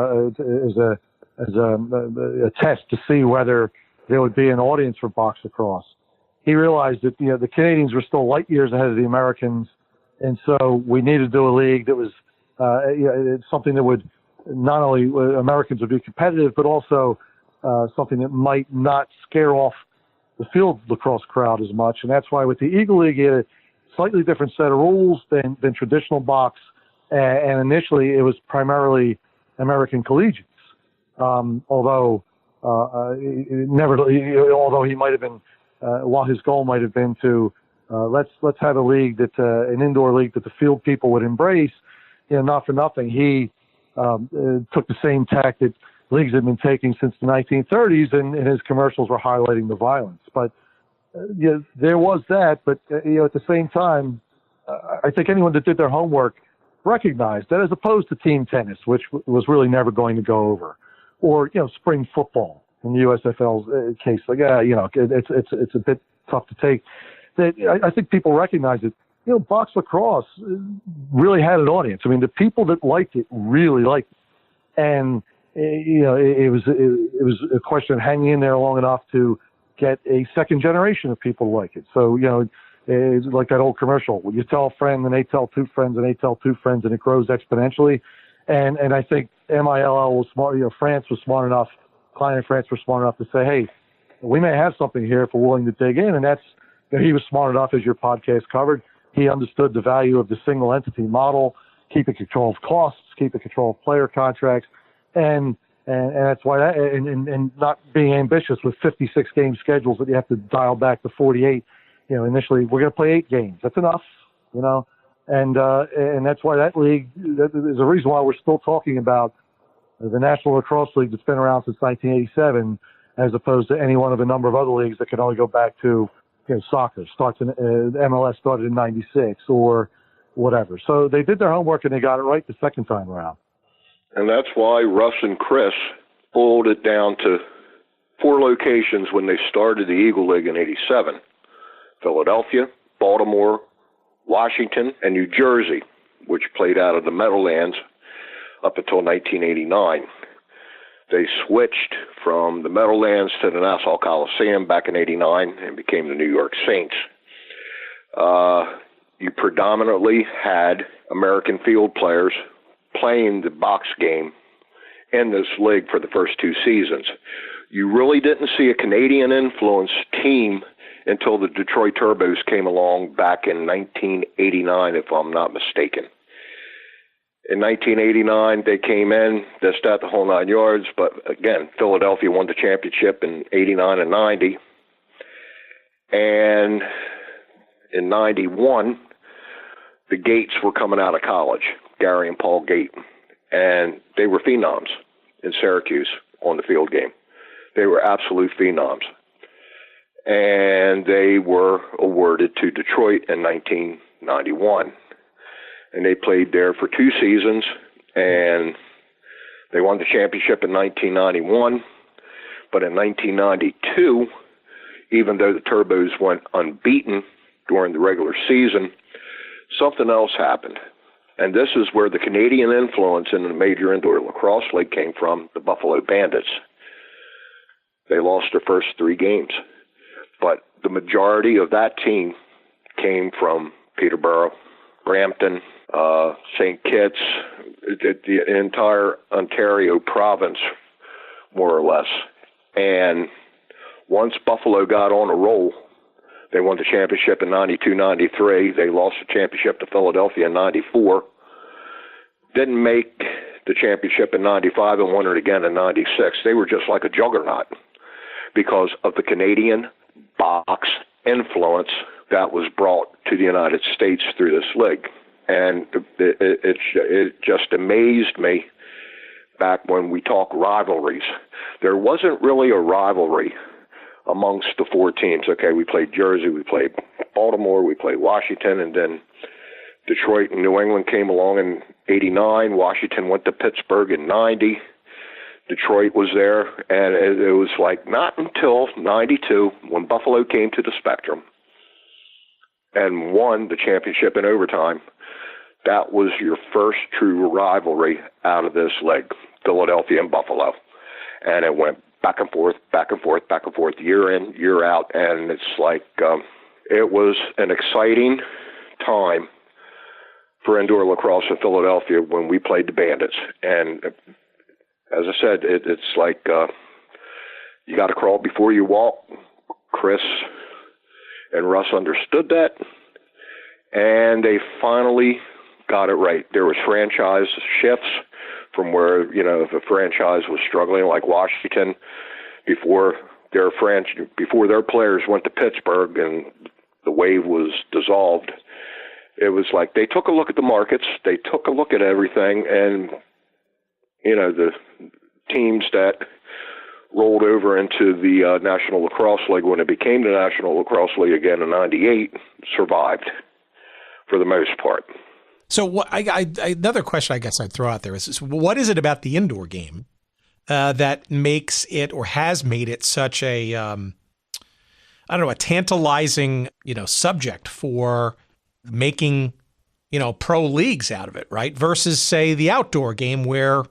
as a test to see whether there would be an audience for box lacrosse. He realized that the Canadians were still light years ahead of the Americans, and so we needed to do a league that was something that would not only Americans would be competitive, but also something that might not scare off the field lacrosse crowd as much. And that's why with the Eagle League, he had a slightly different set of rules than traditional box, and initially it was primarily American collegiates. Although he might have been. While his goal might have been to let's have a league that an indoor league that the field people would embrace, not for nothing, he took the same tack that leagues had been taking since the 1930s, and his commercials were highlighting the violence. But there was that. But at the same time, I think anyone that did their homework recognized that as opposed to team tennis, which was really never going to go over, or spring football. In the USFL's case, it's a bit tough to take. I think people recognize it. Box lacrosse really had an audience. I mean, the people that liked it really liked it, and it was a question of hanging in there long enough to get a second generation of people to like it. So it's like that old commercial: you tell a friend, and they tell two friends, and they tell two friends, and it grows exponentially. And I think MILL was smart. France was smart enough. Klein and France were smart enough to say, hey, we may have something here if we're willing to dig in. And that's, he was smart enough, as your podcast covered, He understood the value of the single entity model, keeping control of costs, keeping control of player contracts, and that's why and not being ambitious with 56 game schedules that you have to dial back to 48. Initially we're going to play 8 games. That's enough, and that's why that league. There's a reason why we're still talking about the National Lacrosse League that's been around since 1987, as opposed to any one of a number of other leagues that can only go back to soccer. MLS started in '96 or whatever. So they did their homework and they got it right the second time around. And that's why Russ and Chris boiled it down to 4 locations when they started the Eagle League in '87: Philadelphia, Baltimore, Washington, and New Jersey, which played out of the Meadowlands up until 1989. They switched from the Meadowlands to the Nassau Coliseum back in '89 and became the New York Saints. You predominantly had American field players playing the box game in this league for the first 2 seasons. You really didn't see a Canadian-influenced team until the Detroit Turbos came along back in 1989, if I'm not mistaken. In 1989, they came in, this, that, the whole 9 yards. But again, Philadelphia won the championship in '89 and '90. And in '91, the Gates were coming out of college, Gary and Paul Gate. And they were phenoms in Syracuse on the field game. They were absolute phenoms. And they were awarded to Detroit in 1991. And they played there for 2 seasons, and they won the championship in 1991. But in 1992, even though the Turbos went unbeaten during the regular season, something else happened. And this is where the Canadian influence in the Major Indoor Lacrosse League came from, the Buffalo Bandits. They lost their first 3 games. But the majority of that team came from Peterborough, Brampton, St. Kitts, the entire Ontario province, more or less. And once Buffalo got on a roll, they won the championship in '92-'93. They lost the championship to Philadelphia in '94. Didn't make the championship in '95 and won it again in '96. They were just like a juggernaut because of the Canadian box influence that was brought to the United States through this league. And it just amazed me back when we talk rivalries. There wasn't really a rivalry amongst the 4 teams. Okay, we played Jersey, we played Baltimore, we played Washington, and then Detroit and New England came along in '89. Washington went to Pittsburgh in '90. Detroit was there, and it was like not until '92 when Buffalo came to the Spectrum and won the championship in overtime. That was your first true rivalry out of this league, Philadelphia and Buffalo. And it went back and forth, back and forth, back and forth, year in, year out. And it's like it was an exciting time for indoor lacrosse in Philadelphia when we played the Bandits. And as I said, it's like you got to crawl before you walk. Chris and Russ understood that, and they finally got it right. There was franchise shifts from where, if a franchise was struggling, like Washington, before their players went to Pittsburgh and the wave was dissolved, it was like they took a look at the markets, they took a look at everything, and the teams that rolled over into the National Lacrosse League when it became the National Lacrosse League again in '98 survived for the most part. So another question I guess I'd throw out there is what is it about the indoor game that makes it or has made it such a, a tantalizing, subject for making, pro leagues out of it, right? Versus, say, the outdoor game where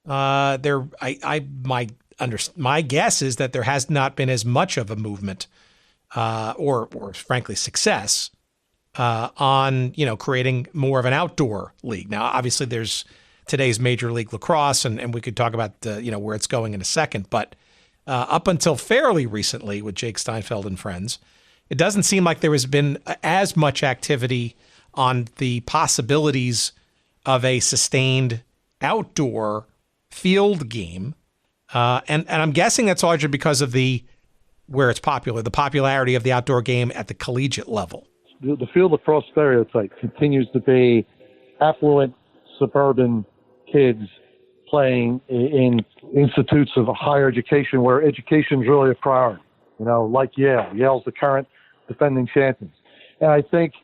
my guess is that there has not been as much of a movement or frankly success on creating more of an outdoor league. Now, obviously, there's today's Major League Lacrosse, and we could talk about where it's going in a second. But up until fairly recently, with Jake Steinfeld and friends, it doesn't seem like there has been as much activity on the possibilities of a sustained outdoor field game. And I'm guessing that's largely because of where it's popular, the popularity of the outdoor game at the collegiate level. The field lacrosse stereotype continues to be affluent suburban kids playing in institutes of higher education where education is really a priority, like Yale. Yale's the current defending champions. And I think,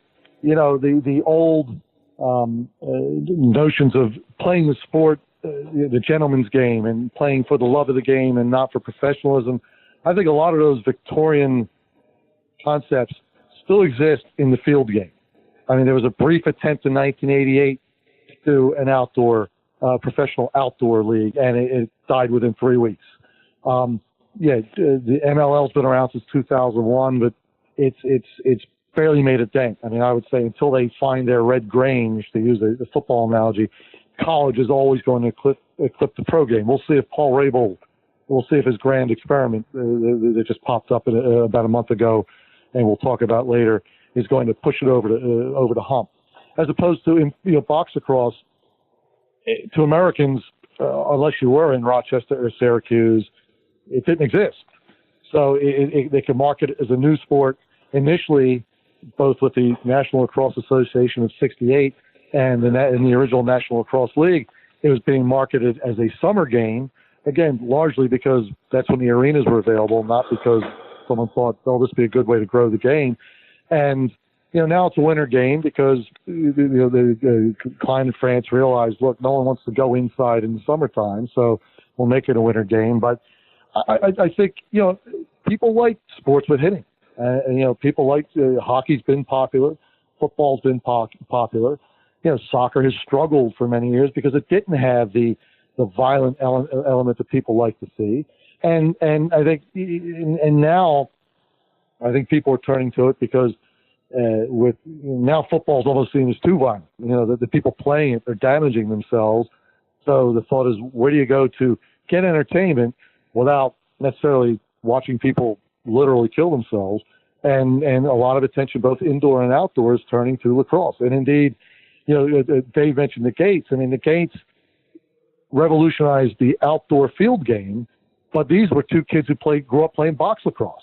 the old notions of playing the sport, the gentleman's game, and playing for the love of the game and not for professionalism, I think a lot of those Victorian concepts still exist in the field game. I mean, there was a brief attempt in 1988 to do an professional outdoor league, and it died within 3 weeks. The MLL's been around since 2001, but it's barely made a dent. I mean, I would say until they find their red grange, to use the football analogy, college is always going to eclipse the pro game. We'll see if Paul Rabil, we'll see if his grand experiment that just popped up about a month ago, and we'll talk about later, is going to push it over the hump. As opposed to box lacrosse, to Americans, unless you were in Rochester or Syracuse, it didn't exist. So they could market it as a new sport initially, both with the National Lacrosse Association of '68 and in the original National Lacrosse League. It was being marketed as a summer game, again, largely because that's when the arenas were available, not because someone thought, oh, this would be a good way to grow the game. And now it's a winter game because the Klein and France realized, look, no one wants to go inside in the summertime, so we'll make it a winter game. But I think people like sports with hitting. People like hockey's been popular, football's been popular. Soccer has struggled for many years because it didn't have the violent element that people like to see. And I think now I think people are turning to it because now football's almost seen as too violent. The people playing it are damaging themselves. So the thought is, where do you go to get entertainment without necessarily watching people literally kill themselves? And a lot of attention, both indoor and outdoors, turning to lacrosse. And indeed, Dave mentioned the Gates. I mean, the Gates revolutionized the outdoor field game, but these were two kids who grew up playing box lacrosse.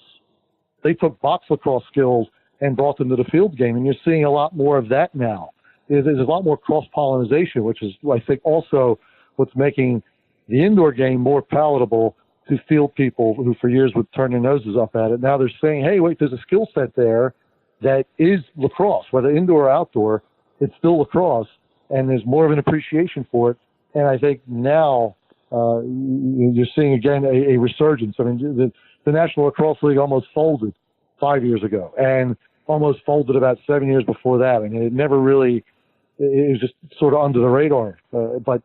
They took box lacrosse skills and brought them to the field game, and you're seeing a lot more of that now. There's a lot more cross-pollination, which is, I think, also what's making the indoor game more palatable to field people who for years would turn their noses up at it. Now they're saying, hey, wait, there's a skill set there that is lacrosse, whether indoor or outdoor, it's still lacrosse, and there's more of an appreciation for it. And I think now you're seeing, again, a resurgence. I mean, the National Lacrosse League almost folded 5 years ago and almost folded about 7 years before that. I mean, it never really – it was just sort of under the radar. But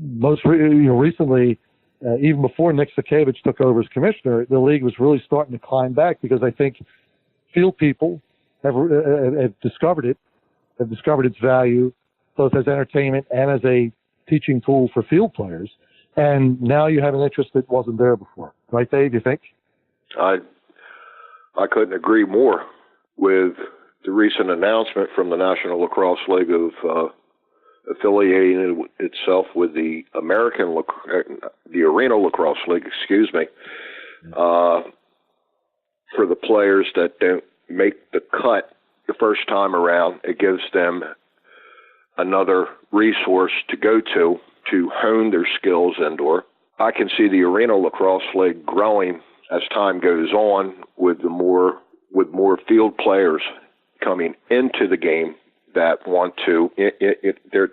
most recently, even before Nick Sakevich took over as commissioner, the league was really starting to climb back because I think field people have discovered it, have discovered its value, both as entertainment and as a teaching tool for field players. And now you have an interest that wasn't there before. Right, Dave, you think? I couldn't agree more with the recent announcement from the National Lacrosse League of affiliating itself with the the Arena Lacrosse League, for the players that don't make the cut the first time around. It gives them another resource to go to hone their skills indoor. I can see the Arena Lacrosse League growing as time goes on with more field players coming into the game that want to.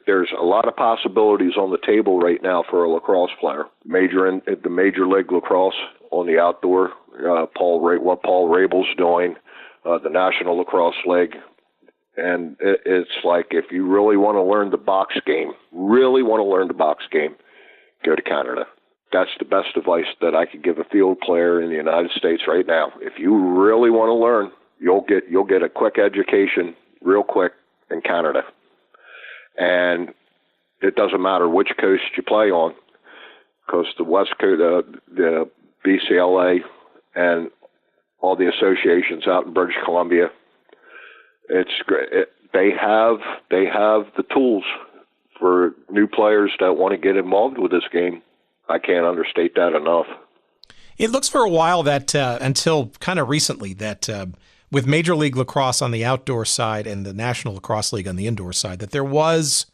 There's a lot of possibilities on the table right now for a lacrosse player. The Major League Lacrosse on the outdoor, what Paul Rabil's doing, the National Lacrosse League. And it's like, if you really want to learn the box game, go to Canada. That's the best advice that I could give a field player in the United States right now. If you really want to learn, you'll get a quick education real quick in Canada. And it doesn't matter which coast you play on, because the West Coast, the BCLA and all the associations out in British Columbia. It's great. They have the tools for new players that want to get involved with this game. I can't understate that enough. It looks for a while that until kind of recently that with Major League Lacrosse on the outdoor side and the National Lacrosse League on the indoor side, that there was,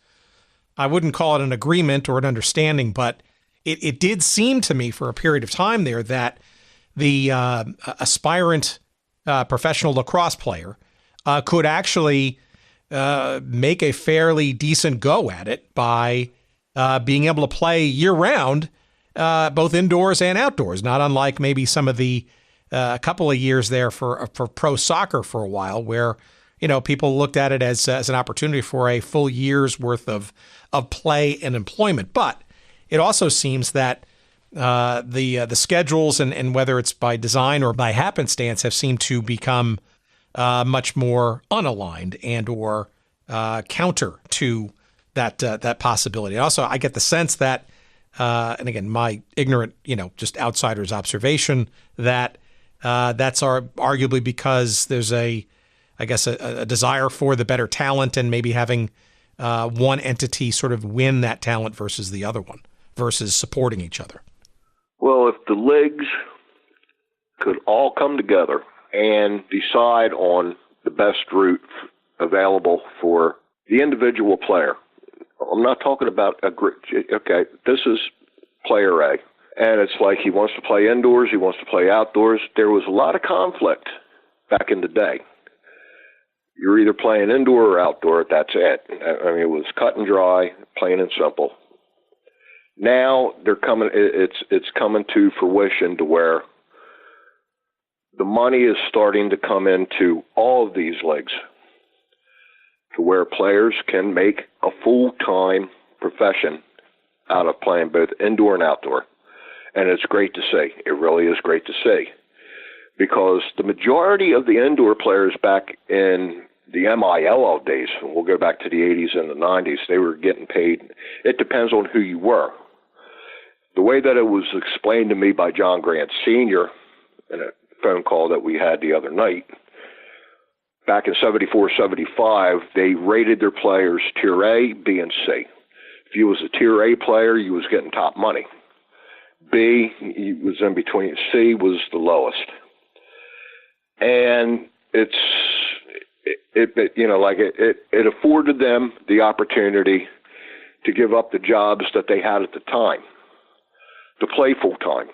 I wouldn't call it an agreement or an understanding, but it did seem to me for a period of time there that the aspirant professional lacrosse player could actually make a fairly decent go at it by being able to play year-round, both indoors and outdoors, not unlike maybe some of the a couple of years there for pro soccer for a while, where people looked at it as an opportunity for a full year's worth of play and employment. But it also seems that the schedules and whether it's by design or by happenstance have seemed to become much more unaligned and or counter to that possibility. And also, I get the sense that, and again, my ignorant, just outsider's observation, that that's arguably because there's a desire for the better talent and maybe having one entity sort of win that talent versus the other one, versus supporting each other. Well, if the leagues could all come together and decide on the best route available for the individual player. I'm not talking about okay, this is player A, and it's like he wants to play indoors, he wants to play outdoors. There was a lot of conflict back in the day. You're either playing indoor or outdoor, that's it. I mean, it was cut and dry, plain and simple. Now they're coming. It's coming to fruition to where the money is starting to come into all of these leagues, to where players can make a full-time profession out of playing both indoor and outdoor, and it's great to see. It really is great to see, because the majority of the indoor players back in the MILL days, and we'll go back to the 80s and the 90s, they were getting paid. It depends on who you were. The way that it was explained to me by John Grant Sr. in a phone call that we had the other night, back in 74, 75, they rated their players Tier A, B, and C. If you was a Tier A player, you was getting top money. B, you was in between. C was the lowest. And it afforded them the opportunity to give up the jobs that they had at the time to play full time.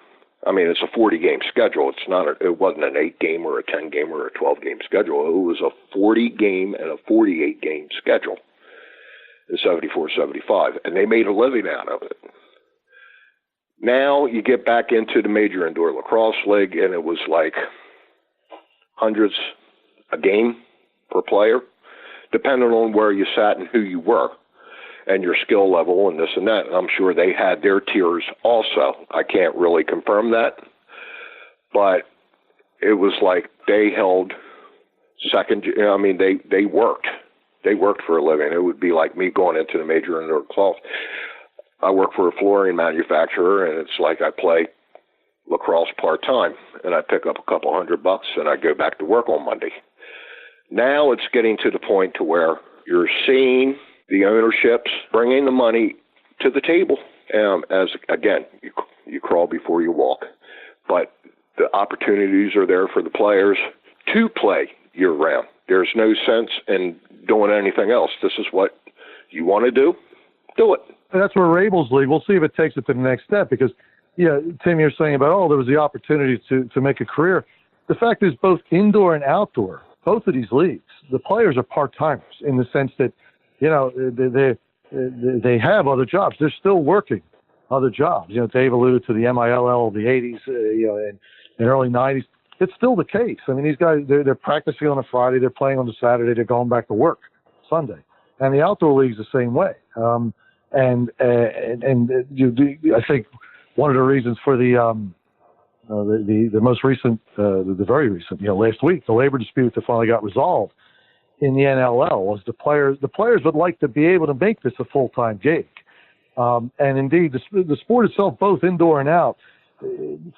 I mean, it's a 40-game schedule. It wasn't an 8-game or a 10-game or a 12-game schedule. It was a 40-game and a 48-game schedule in 74, 75, and they made a living out of it. Now you get back into the Major Indoor Lacrosse League, and it was like hundreds a game per player, depending on where you sat and who you were and your skill level and this and that. And I'm sure they had their tiers also. I can't really confirm that, but it was like they held second. I mean, they worked. They worked for a living. It would be like me going into the Major Indoor Lacrosse. I work for a flooring manufacturer, and it's like I play lacrosse part-time, and I pick up a couple $100 and I go back to work on Monday. Now it's getting to the point to where you're seeing the ownerships bringing the money to the table. As again, you crawl before you walk, but the opportunities are there for the players to play year-round. There's no sense in doing anything else. This is what you want to do it. And that's where Rabil's League, we'll see if it takes it to the next step, because, Tim, you're saying about, there was the opportunity to make a career. The fact is, both indoor and outdoor, both of these leagues, the players are part-timers in the sense that, they have other jobs. They're still working other jobs. Dave alluded to the MILL of the 80s, and early 90s. It's still the case. I mean, these guys, they're practicing on a Friday, they're playing on a Saturday, they're going back to work Sunday. And the outdoor league's the same way. I think one of the reasons for the most recent, the very recent, last week, the labor dispute that finally got resolved in the NLL was the players would like to be able to make this a full-time gig. And indeed, the sport itself, both indoor and out, is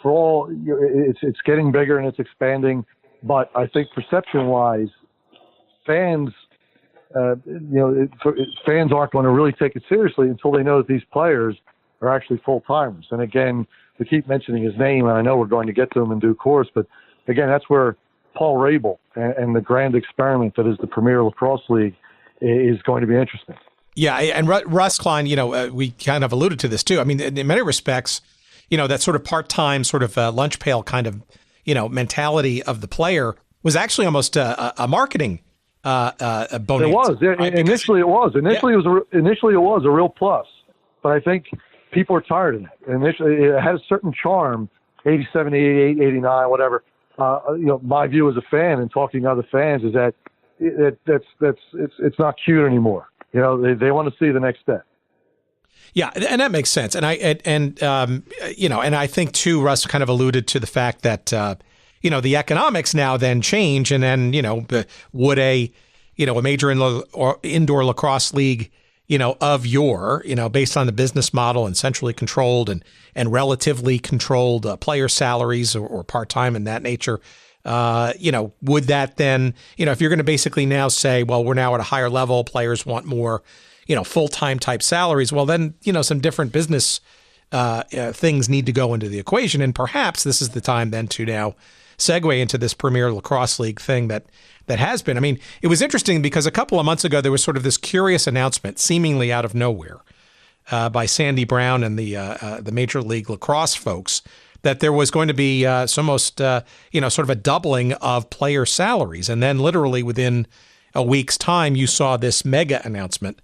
for all, it's getting bigger and it's expanding. But I think perception-wise, fans, fans aren't going to really take it seriously until they know that these players are actually full-timers. And again, we keep mentioning his name, and I know we're going to get to him in due course, but again, that's where Paul Rabil and the grand experiment that is the Premier Lacrosse League is going to be interesting. Yeah, and Russ Klein, we kind of alluded to this too. I mean, in many respects, that sort of part-time, sort of lunch pail kind of, mentality of the player was actually almost a marketing bonus. It was. Initially, it was. Initially, it was a real plus. But I think people are tired of it. Initially, it had a certain charm, 87, 88, 89, whatever. My view as a fan and talking to other fans is that it's not cute anymore. They want to see the next step. Yeah, and that makes sense. And I think too, Russ kind of alluded to the fact that the economics now then change, and then would a major indoor lacrosse league of based on the business model and centrally controlled and relatively controlled player salaries or part-time in that nature, would that then, if you're going to basically now say, well, we're now at a higher level, players want more, full-time type salaries, well, then, some different business things need to go into the equation. And perhaps this is the time then to now segue into this Premier Lacrosse League thing that has been. I mean, it was interesting because a couple of months ago, there was sort of this curious announcement, seemingly out of nowhere, by Sandy Brown and the Major League Lacrosse folks, that there was going to be almost, sort of a doubling of player salaries. And then literally within a week's time, you saw this mega announcement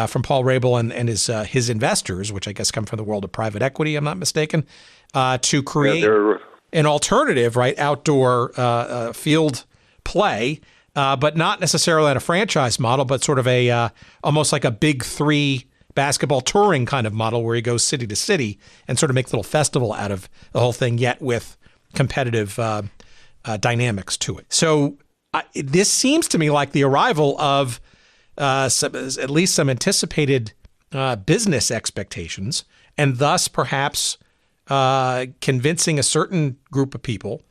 from Paul Rabil and his investors, which I guess come from the world of private equity, I'm not mistaken, to create an alternative, right, outdoor field play, but not necessarily on a franchise model, but sort of a almost like a Big Three basketball touring kind of model where he goes city to city and sort of makes a little festival out of the whole thing, yet with competitive dynamics to it. So this seems to me like the arrival of at least some anticipated business expectations, and thus perhaps convincing a certain group of people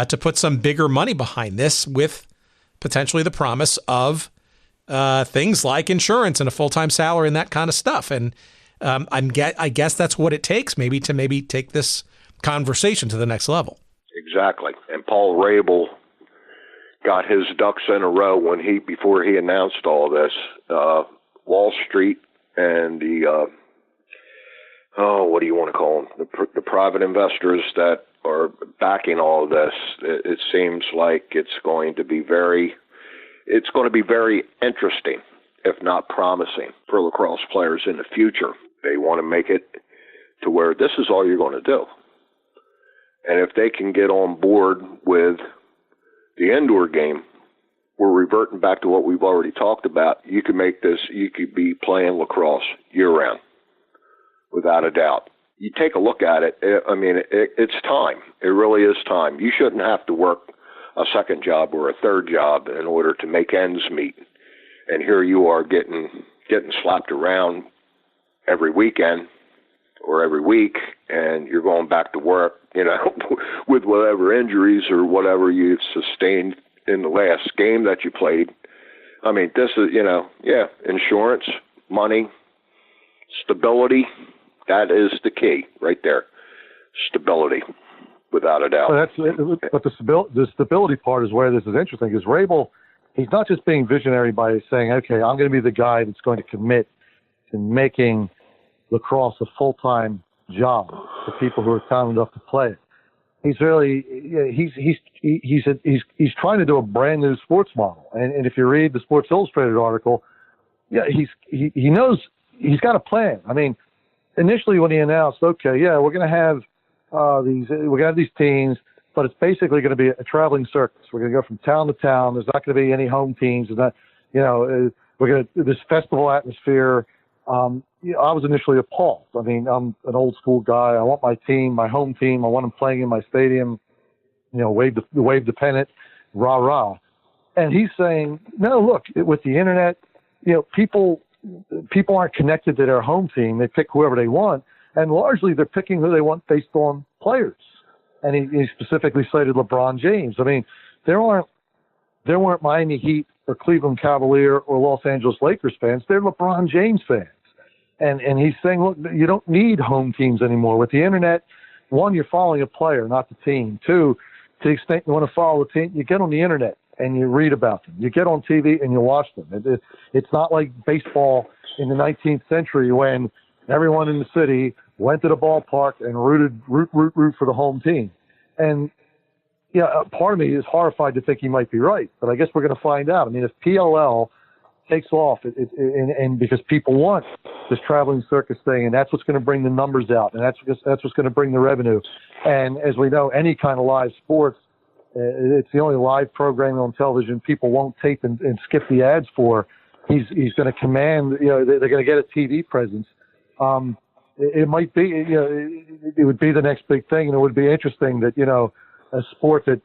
to put some bigger money behind this, with potentially the promise of things like insurance and a full-time salary and that kind of stuff. And I guess that's what it takes maybe to take this conversation to the next level. Exactly. And Paul Rabil got his ducks in a row before he announced all this. Wall Street and the what do you want to call them? The private investors that are backing all of this. It seems like it's going to be very interesting, if not promising, for lacrosse players in the future. They want to make it to where this is all you're going to do. And if they can get on board with the indoor game, we're reverting back to what we've already talked about. You could be playing lacrosse year-round, without a doubt. You take a look at it, it's time. It really is time. You shouldn't have to work a second job or a third job in order to make ends meet. And here you are getting slapped around every weekend or every week, and you're going back to work, with whatever injuries or whatever you've sustained in the last game that you played. I mean, this is, insurance, money, stability. That is the key right there. Stability, without a doubt. But the stability part is where this is interesting, because Rabil, he's not just being visionary by saying, okay, I'm going to be the guy that's going to commit to making lacrosse a full-time job for people who are talented enough to play it. He's really, he's trying to do a brand new sports model. And if you read the Sports Illustrated article, he knows he's got a plan. I mean, initially when he announced, okay, we're going to have these teams, but it's basically going to be a traveling circus. We're going to go from town to town. There's not going to be any home teams. There's not, we're going to this festival atmosphere. I was initially appalled. I mean, I'm an old school guy. I want my team, my home team. I want them playing in my stadium. Wave the pennant, rah rah. And he's saying, no, look, with the internet, people aren't connected to their home team. They pick whoever they want. And largely they're picking who they want based on players. And he specifically cited LeBron James. I mean, there weren't Miami Heat or Cleveland Cavalier or Los Angeles Lakers fans. They're LeBron James fans. And he's saying, look, you don't need home teams anymore. With the internet, one, you're following a player, not the team. Two, to the extent you want to follow the team, you get on the internet and you read about them. You get on TV and you watch them. It's not like baseball in the 19th century when everyone in the city went to the ballpark and root for the home team. And yeah, part of me is horrified to think he might be right, but I guess we're going to find out. I mean, if PLL takes off, and because people want this traveling circus thing, and that's what's going to bring the numbers out, and that's what's going to bring the revenue. And as we know, any kind of live sports, it's the only live programming on television people won't tape and skip the ads for. He's going to command, they're going to get a TV presence. It might be, it would be the next big thing, and it would be interesting that, a sport that,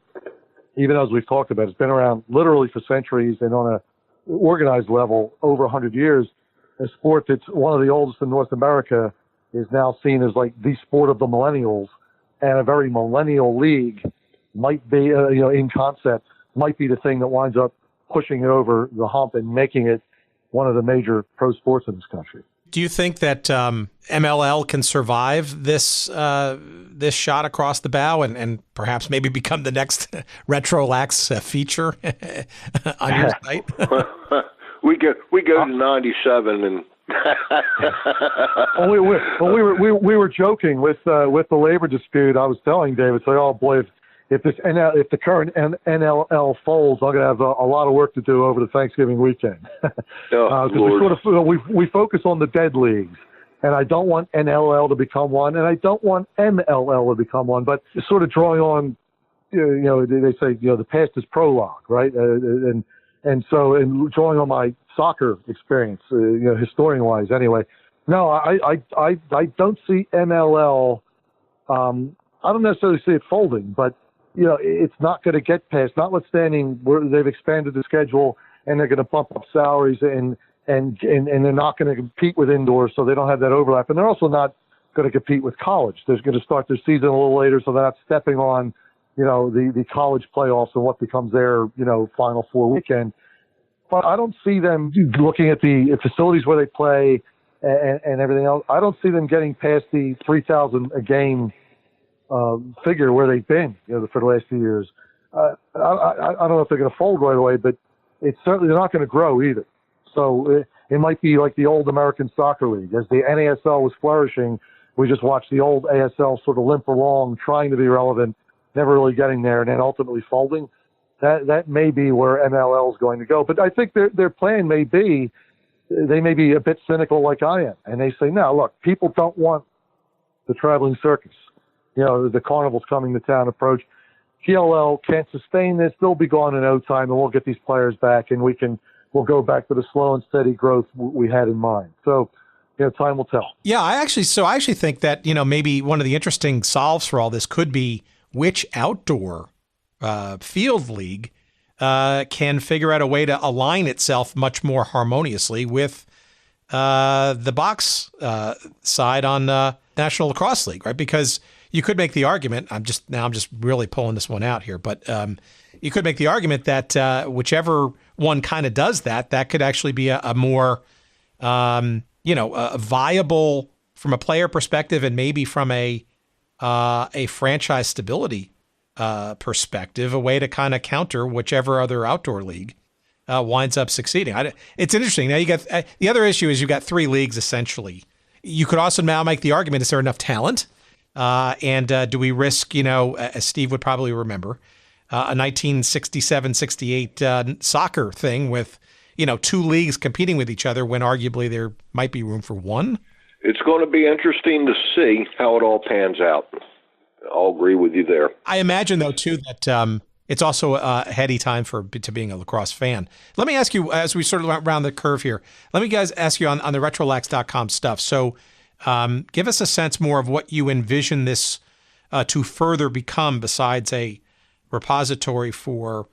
even as we've talked about, it's been around literally for centuries and on a organized level over 100 years, a sport that's one of the oldest in North America is now seen as like the sport of the millennials, and a very millennial league might be, in concept, might be the thing that winds up pushing it over the hump and making it one of the major pro sports in this country. Do you think that MLL can survive this this shot across the bow and perhaps maybe become the next Retro-Lax feature on your site? we go to 97 and. we were joking with the labor dispute. I was telling David, say, oh boy, if the current NLL folds, I'm going to have a lot of work to do over the Thanksgiving weekend. We focus on the dead leagues, and I don't want NLL to become one, and I don't want MLL to become one. But sort of drawing on, they say, the past is prologue, right? And so drawing on my soccer experience, historian-wise, anyway. No, I don't see MLL. I don't necessarily see it folding, but it's not going to get past, notwithstanding they've expanded the schedule and they're going to bump up salaries and they're not going to compete with indoors, so they don't have that overlap. And they're also not going to compete with college. They're going to start their season a little later, so they're not stepping on, the college playoffs and what becomes their, Final Four weekend. But I don't see them looking at the facilities where they play and everything else. I don't see them getting past the 3,000 a game figure where they've been, for the last few years. I don't know if they're going to fold right away, but it's certainly they're not going to grow either. So it might be like the old American Soccer League. As the NASL was flourishing, we just watched the old ASL sort of limp along, trying to be relevant, never really getting there, and then ultimately folding. That may be where MLL is going to go. But I think their plan may be, they may be a bit cynical like I am, and they say, no, look, people don't want the traveling circus. The carnival's coming to town approach. PLL can't sustain this. They'll be gone in no time, and we'll get these players back, and we'll go back to the slow and steady growth we had in mind. So, time will tell. Yeah, I actually think that, maybe one of the interesting solves for all this could be which outdoor field league can figure out a way to align itself much more harmoniously with the box side on National Lacrosse League, right? Because you could make the argument, I'm just really pulling this one out here, but you could make the argument that whichever one kind of does that could actually be a more, a viable from a player perspective and maybe from a franchise stability perspective, a way to kind of counter whichever other outdoor league winds up succeeding. It's interesting. Now you got the other issue is you've got three leagues essentially. You could also now make the argument: is there enough talent? And do we risk, as Steve would probably remember, a 1967-68 soccer thing with, two leagues competing with each other when arguably there might be room for one? It's going to be interesting to see how it all pans out. I'll agree with you there. I imagine, though, too, that it's also a heady time to being a lacrosse fan. Let me ask you, as we sort of went around the curve here, let me ask you on the retrolax.com stuff. So give us a sense more of what you envision this to further become besides a repository for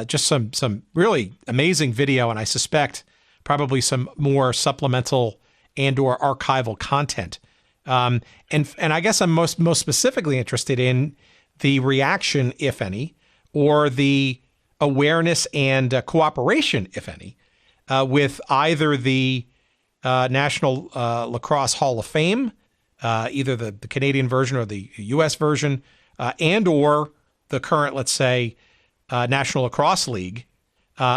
just some really amazing video, and I suspect probably some more supplemental and or archival content And I guess I'm most specifically interested in the reaction, if any, or the awareness and cooperation, if any, with either the National Lacrosse Hall of Fame, either the Canadian version or the U.S. version, and or the current, let's say, National Lacrosse League,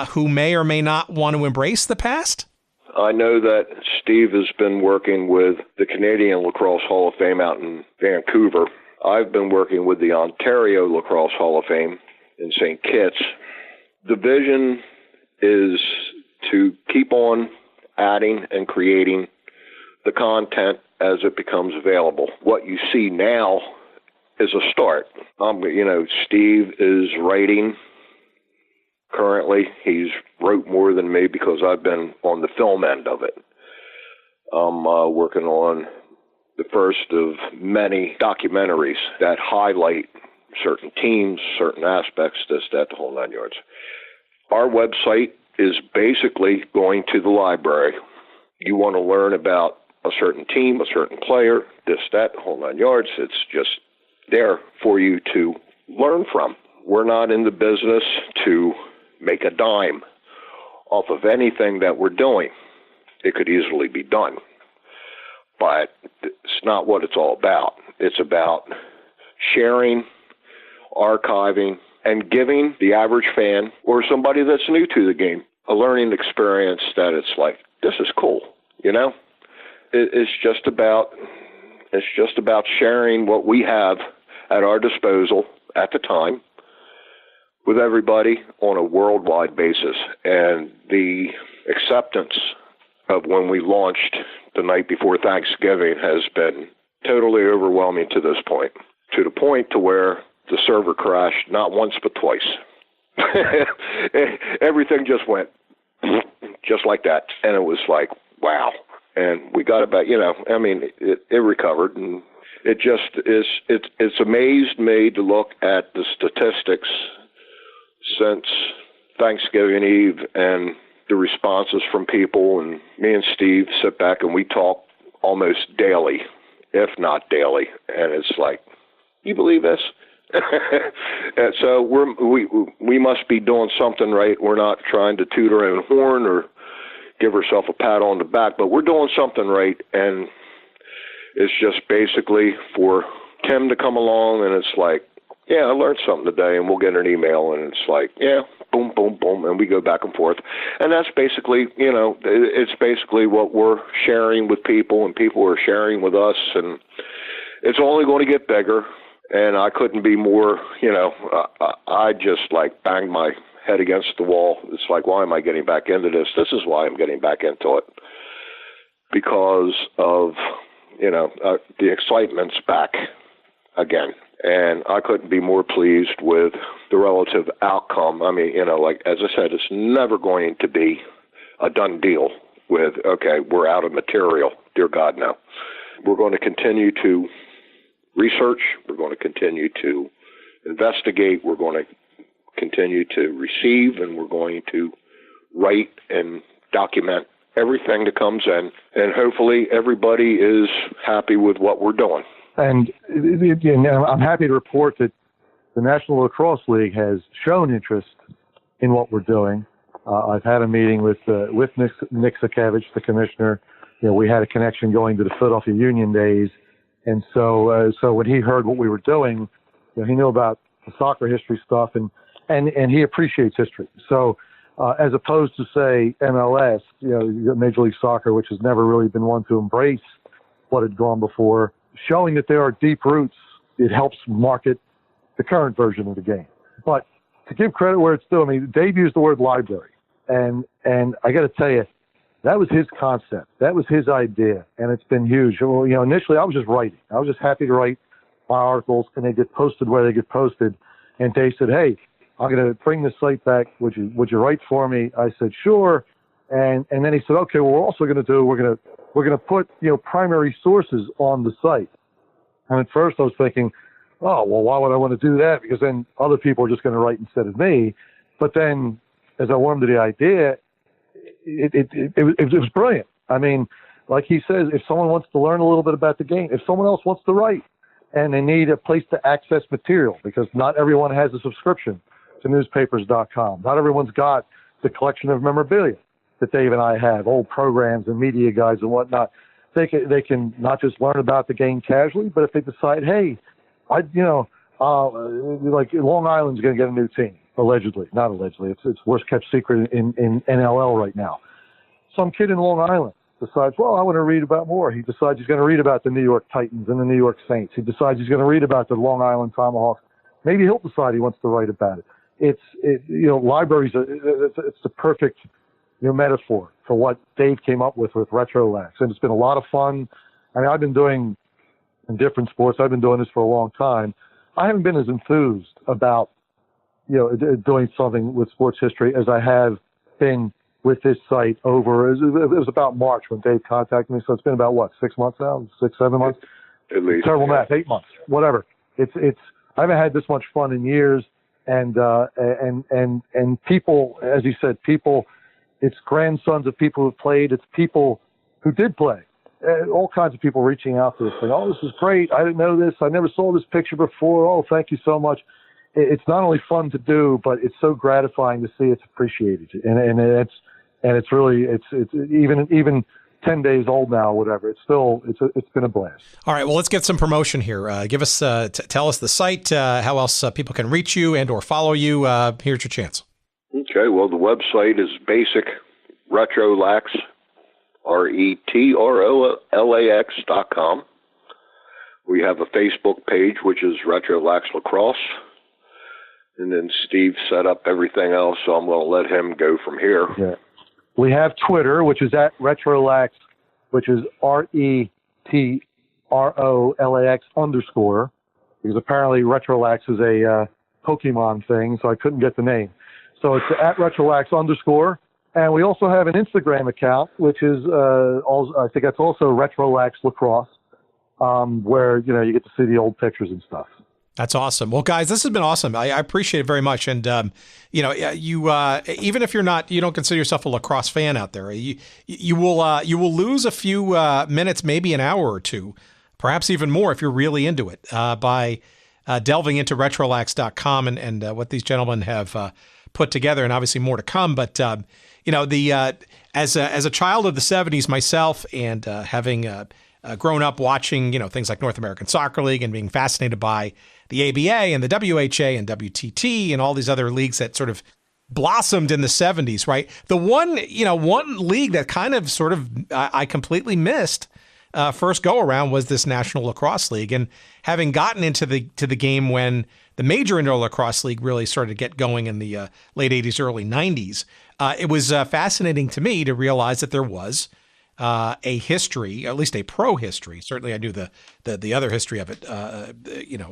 who may or may not want to embrace the past? I know that Steve has been working with the Canadian Lacrosse Hall of Fame out in Vancouver. I've been working with the Ontario Lacrosse Hall of Fame in St. Kitts. The vision is to keep on adding and creating the content as it becomes available. What you see now is a start. Steve is writing currently. He's wrote more than me because I've been on the film end of it. I'm working on the first of many documentaries that highlight certain teams, certain aspects, this, that, the whole 9 yards. Our website is basically going to the library. You want to learn about a certain team, a certain player, this, that, the whole 9 yards. It's just there for you to learn from. We're not in the business to make a dime off of anything that we're doing. It could easily be done, but it's not what it's all about. It's about sharing, archiving, and giving the average fan or somebody that's new to the game a learning experience that it's like, this is cool, you know? It's just about sharing what we have at our disposal at the time with everybody on a worldwide basis. And the acceptance of when we launched the night before Thanksgiving has been totally overwhelming to this point, to the point to where the server crashed not once but twice. Everything just went just like that. And it was like, wow. And we got about, it recovered, and it just is, it's amazed me to look at the statistics since Thanksgiving Eve and the responses from people. And me and Steve sit back and we talk almost daily, if not daily. And it's like, you believe this? And so we must be doing something right. We're not trying to toot our own horn or give ourselves a pat on the back, but we're doing something right. And it's just basically for Tim to come along and it's like, yeah, I learned something today, and we'll get an email and it's like, yeah, boom, boom, boom, and we go back and forth. And that's basically, it's basically what we're sharing with people and people are sharing with us, and it's only going to get bigger. And I couldn't be more, I just like banged my head against the wall. It's like, why am I getting back into this? This is why I'm getting back into it. Because of, the excitement's back again. And I couldn't be more pleased with the relative outcome. I mean, as I said, it's never going to be a done deal with, okay, we're out of material. Dear God, no. We're going to continue to research. We're going to continue to investigate. We're going to continue to receive, and we're going to write and document everything that comes in. And hopefully everybody is happy with what we're doing. And I'm happy to report that the National Lacrosse League has shown interest in what we're doing. I've had a meeting with Nick Sakevich, the commissioner. We had a connection going to the Philadelphia Union days. And so when he heard what we were doing, he knew about the soccer history stuff, and he appreciates history. So as opposed to, say, MLS, Major League Soccer, which has never really been one to embrace what had gone before, showing that there are deep roots, it helps market the current version of the game. But to give credit where it's due, Dave used the word library. And I got to tell you, that was his concept. That was his idea, and it's been huge. Well, initially I was just writing. I was just happy to write my articles, and they get posted where they get posted. And Dave said, hey, I'm going to bring the site back. Would you write for me? I said, sure. And then he said, okay, well, we're also going to do, we're going to put, primary sources on the site. And at first I was thinking, oh, well, why would I want to do that? Because then other people are just going to write instead of me. But then as I warmed to the idea, it was brilliant. like he says, if someone wants to learn a little bit about the game, if someone else wants to write and they need a place to access material, because not everyone has a subscription to newspapers.com. Not everyone's got the collection of memorabilia that Dave and I have, old programs and media guides and whatnot. They can not just learn about the game casually, but if they decide, hey, like Long Island's going to get a new team, allegedly, not allegedly, it's worst kept secret in NLL right now. Some kid in Long Island decides, well, I want to read about more. He decides he's going to read about the New York Titans and the New York Saints. He decides he's going to read about the Long Island Tomahawks. Maybe he'll decide he wants to write about it. Libraries, it's the perfect metaphor for what Dave came up with RetroLax. And it's been a lot of fun. I mean, I've been doing, in different sports, I've been doing this for a long time. I haven't been as enthused about, doing something with sports history as I have been with this site it was about March when Dave contacted me. So it's been about 6 months now, 6, 7 months? At least. Terrible math, 8 months, whatever. I haven't had this much fun in years. And people, as you said, it's grandsons of people who played. It's people who did play. All kinds of people reaching out to this thing. Oh, this is great. I didn't know this. I never saw this picture before. Oh, thank you so much. It's not only fun to do, but it's so gratifying to see it's appreciated. And it's really, it's even 10 days old now, whatever. It's been a blast. All right. Well, let's get some promotion here. Give us, tell us the site, how else people can reach you and or follow you. Here's your chance. Okay. Well, the website is basic RetroLax, RetroLax.com. We have a Facebook page, which is RetroLax Lacrosse. And then Steve set up everything else, so I'm going to let him go from here. Yeah. We have Twitter, which is at RetroLax, which is RetroLax _, because apparently RetroLax is a Pokemon thing, so I couldn't get the name. So it's at RetroLax _. And we also have an Instagram account, which is, I think that's also RetroLax Lacrosse, where, you get to see the old pictures and stuff. That's awesome. Well, guys, this has been awesome. I appreciate it very much. And, you even if you don't consider yourself a lacrosse fan out there, you will lose a few minutes, maybe an hour or two, perhaps even more if you're really into it, by delving into retrolax.com and what these gentlemen have put together, and obviously more to come. But, as a child of the 70s myself, and having grown up watching, things like North American Soccer League and being fascinated by the ABA and the WHA and WTT and all these other leagues that sort of blossomed in the 70s, right? The one league that kind of sort of I completely missed first go around was this National Lacrosse League. And having gotten into the game when the Major Indoor Lacrosse League really started to get going in the late 80s, early 90s, it was fascinating to me to realize that there was a history, at least a pro history. Certainly I knew the other history of it,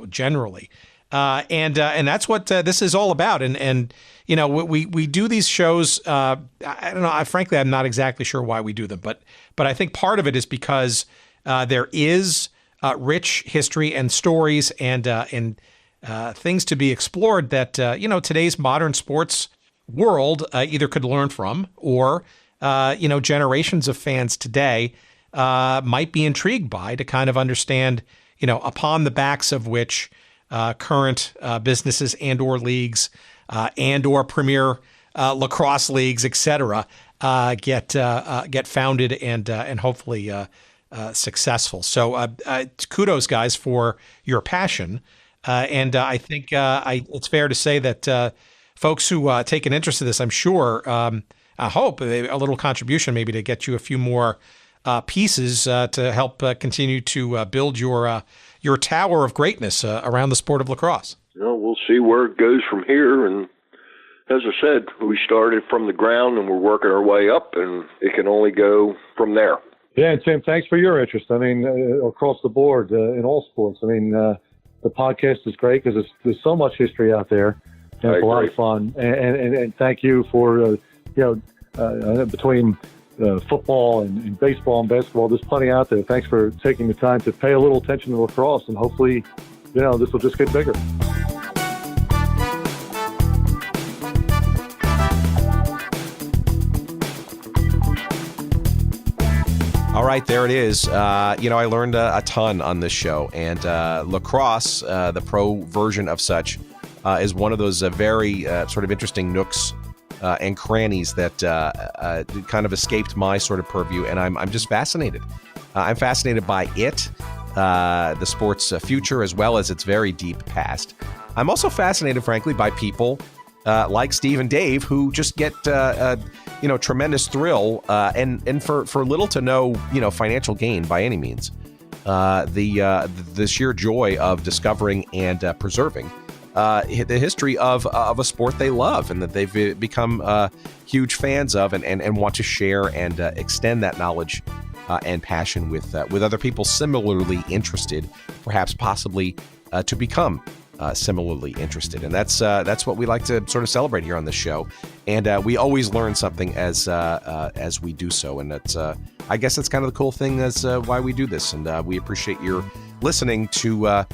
generally. And that's what this is all about. And we do these shows. I don't know. Frankly, I'm not exactly sure why we do them, but I think part of it is because there is rich history and stories and things to be explored that, today's modern sports world either could learn from, or generations of fans today might be intrigued by, to kind of understand, upon the backs of which current businesses and or leagues and or Premier Lacrosse Leagues, et cetera, get founded and hopefully successful. So kudos, guys, for your passion. And I think it's fair to say that folks who take an interest in this, I'm sure, I hope a little contribution maybe to get you a few more pieces to help continue to build your tower of greatness around the sport of lacrosse. We'll see where it goes from here. And as I said, we started from the ground and we're working our way up, and it can only go from there. Yeah, and Tim, thanks for your interest. I mean, across the board in all sports. I mean, the podcast is great because there's so much history out there, and it's a lot of fun. And thank you for between football and baseball and basketball, there's plenty out there. Thanks for taking the time to pay a little attention to lacrosse, and hopefully, this will just get bigger. All All right, there it is. I learned a ton on this show, and lacrosse, the pro version of such, is one of those very sort of interesting nooks and crannies that kind of escaped my sort of purview, and I'm just fascinated. I'm fascinated by it, the sport's future, as well as its very deep past. I'm also fascinated, frankly, by people like Steve and Dave, who just get tremendous thrill and for little to no financial gain by any means. The sheer joy of discovering and preserving the history of a sport they love and that they've become huge fans of and want to share and extend that knowledge and passion with other people similarly interested, perhaps possibly to become similarly interested. And that's what we like to sort of celebrate here on this show. And we always learn something as we do so. And that's I guess that's kind of the cool thing. That's why we do this. And we appreciate your listening to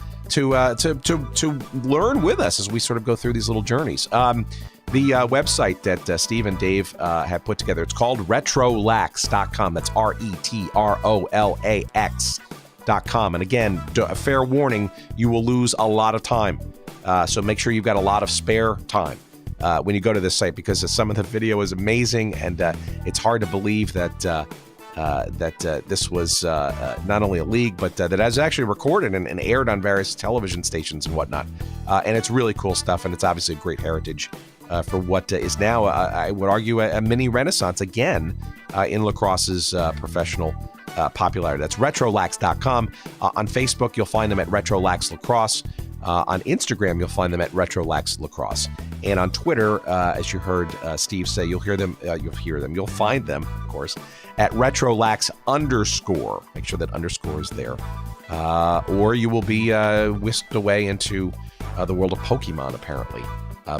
learn with us as we sort of go through these little journeys. The website that Steve and Dave have put together, it's called retrolax.com. That's RETROLAX.com. And again, a fair warning, you will lose a lot of time. So make sure you've got a lot of spare time when you go to this site, because some of the video is amazing, and it's hard to believe that this was not only a league, but that it was actually recorded and aired on various television stations and whatnot. And it's really cool stuff, and it's obviously a great heritage for what is now, I would argue, a mini renaissance again in lacrosse's professional popularity. That's retrolax.com. On Facebook, you'll find them at Retrolax Lacrosse. On Instagram, you'll find them at Retrolax Lacrosse. And on Twitter, as you heard Steve say, you'll find them, of course, at Retrolax_. Make sure that underscore is there. Or you will be whisked away into the world of Pokemon, apparently,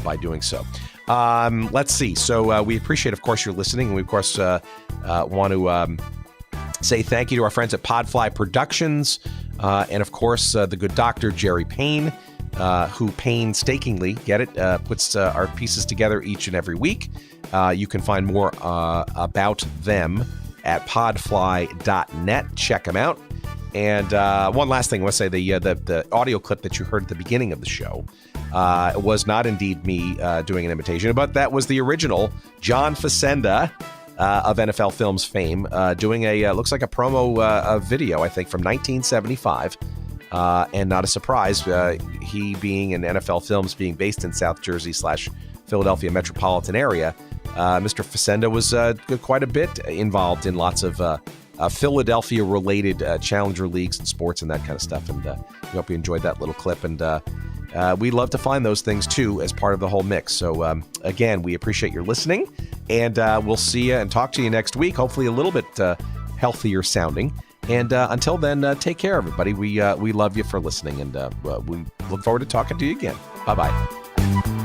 by doing so. Let's see. So we appreciate, of course, your listening. And we, of course, want to say thank you to our friends at Podfly Productions. And, of course, the good doctor, Jerry Payne, who painstakingly, puts our pieces together each and every week. You can find more about them at podfly.net. Check them out. And one last thing I want to say, the audio clip that you heard at the beginning of the show was not indeed me doing an imitation, but that was the original John Facenda of NFL Films fame, doing looks like a promo video, I think, from 1975. And not a surprise, he being in NFL Films, being based in South Jersey / Philadelphia metropolitan area, Mr. Facenda was quite a bit involved in lots of Philadelphia-related challenger leagues and sports and that kind of stuff. And we hope you enjoyed that little clip. And we love to find those things, too, as part of the whole mix. So, again, we appreciate your listening. And we'll see you and talk to you next week, hopefully a little bit healthier sounding. And until then, take care, everybody. We love you for listening, and we look forward to talking to you again. Bye-bye.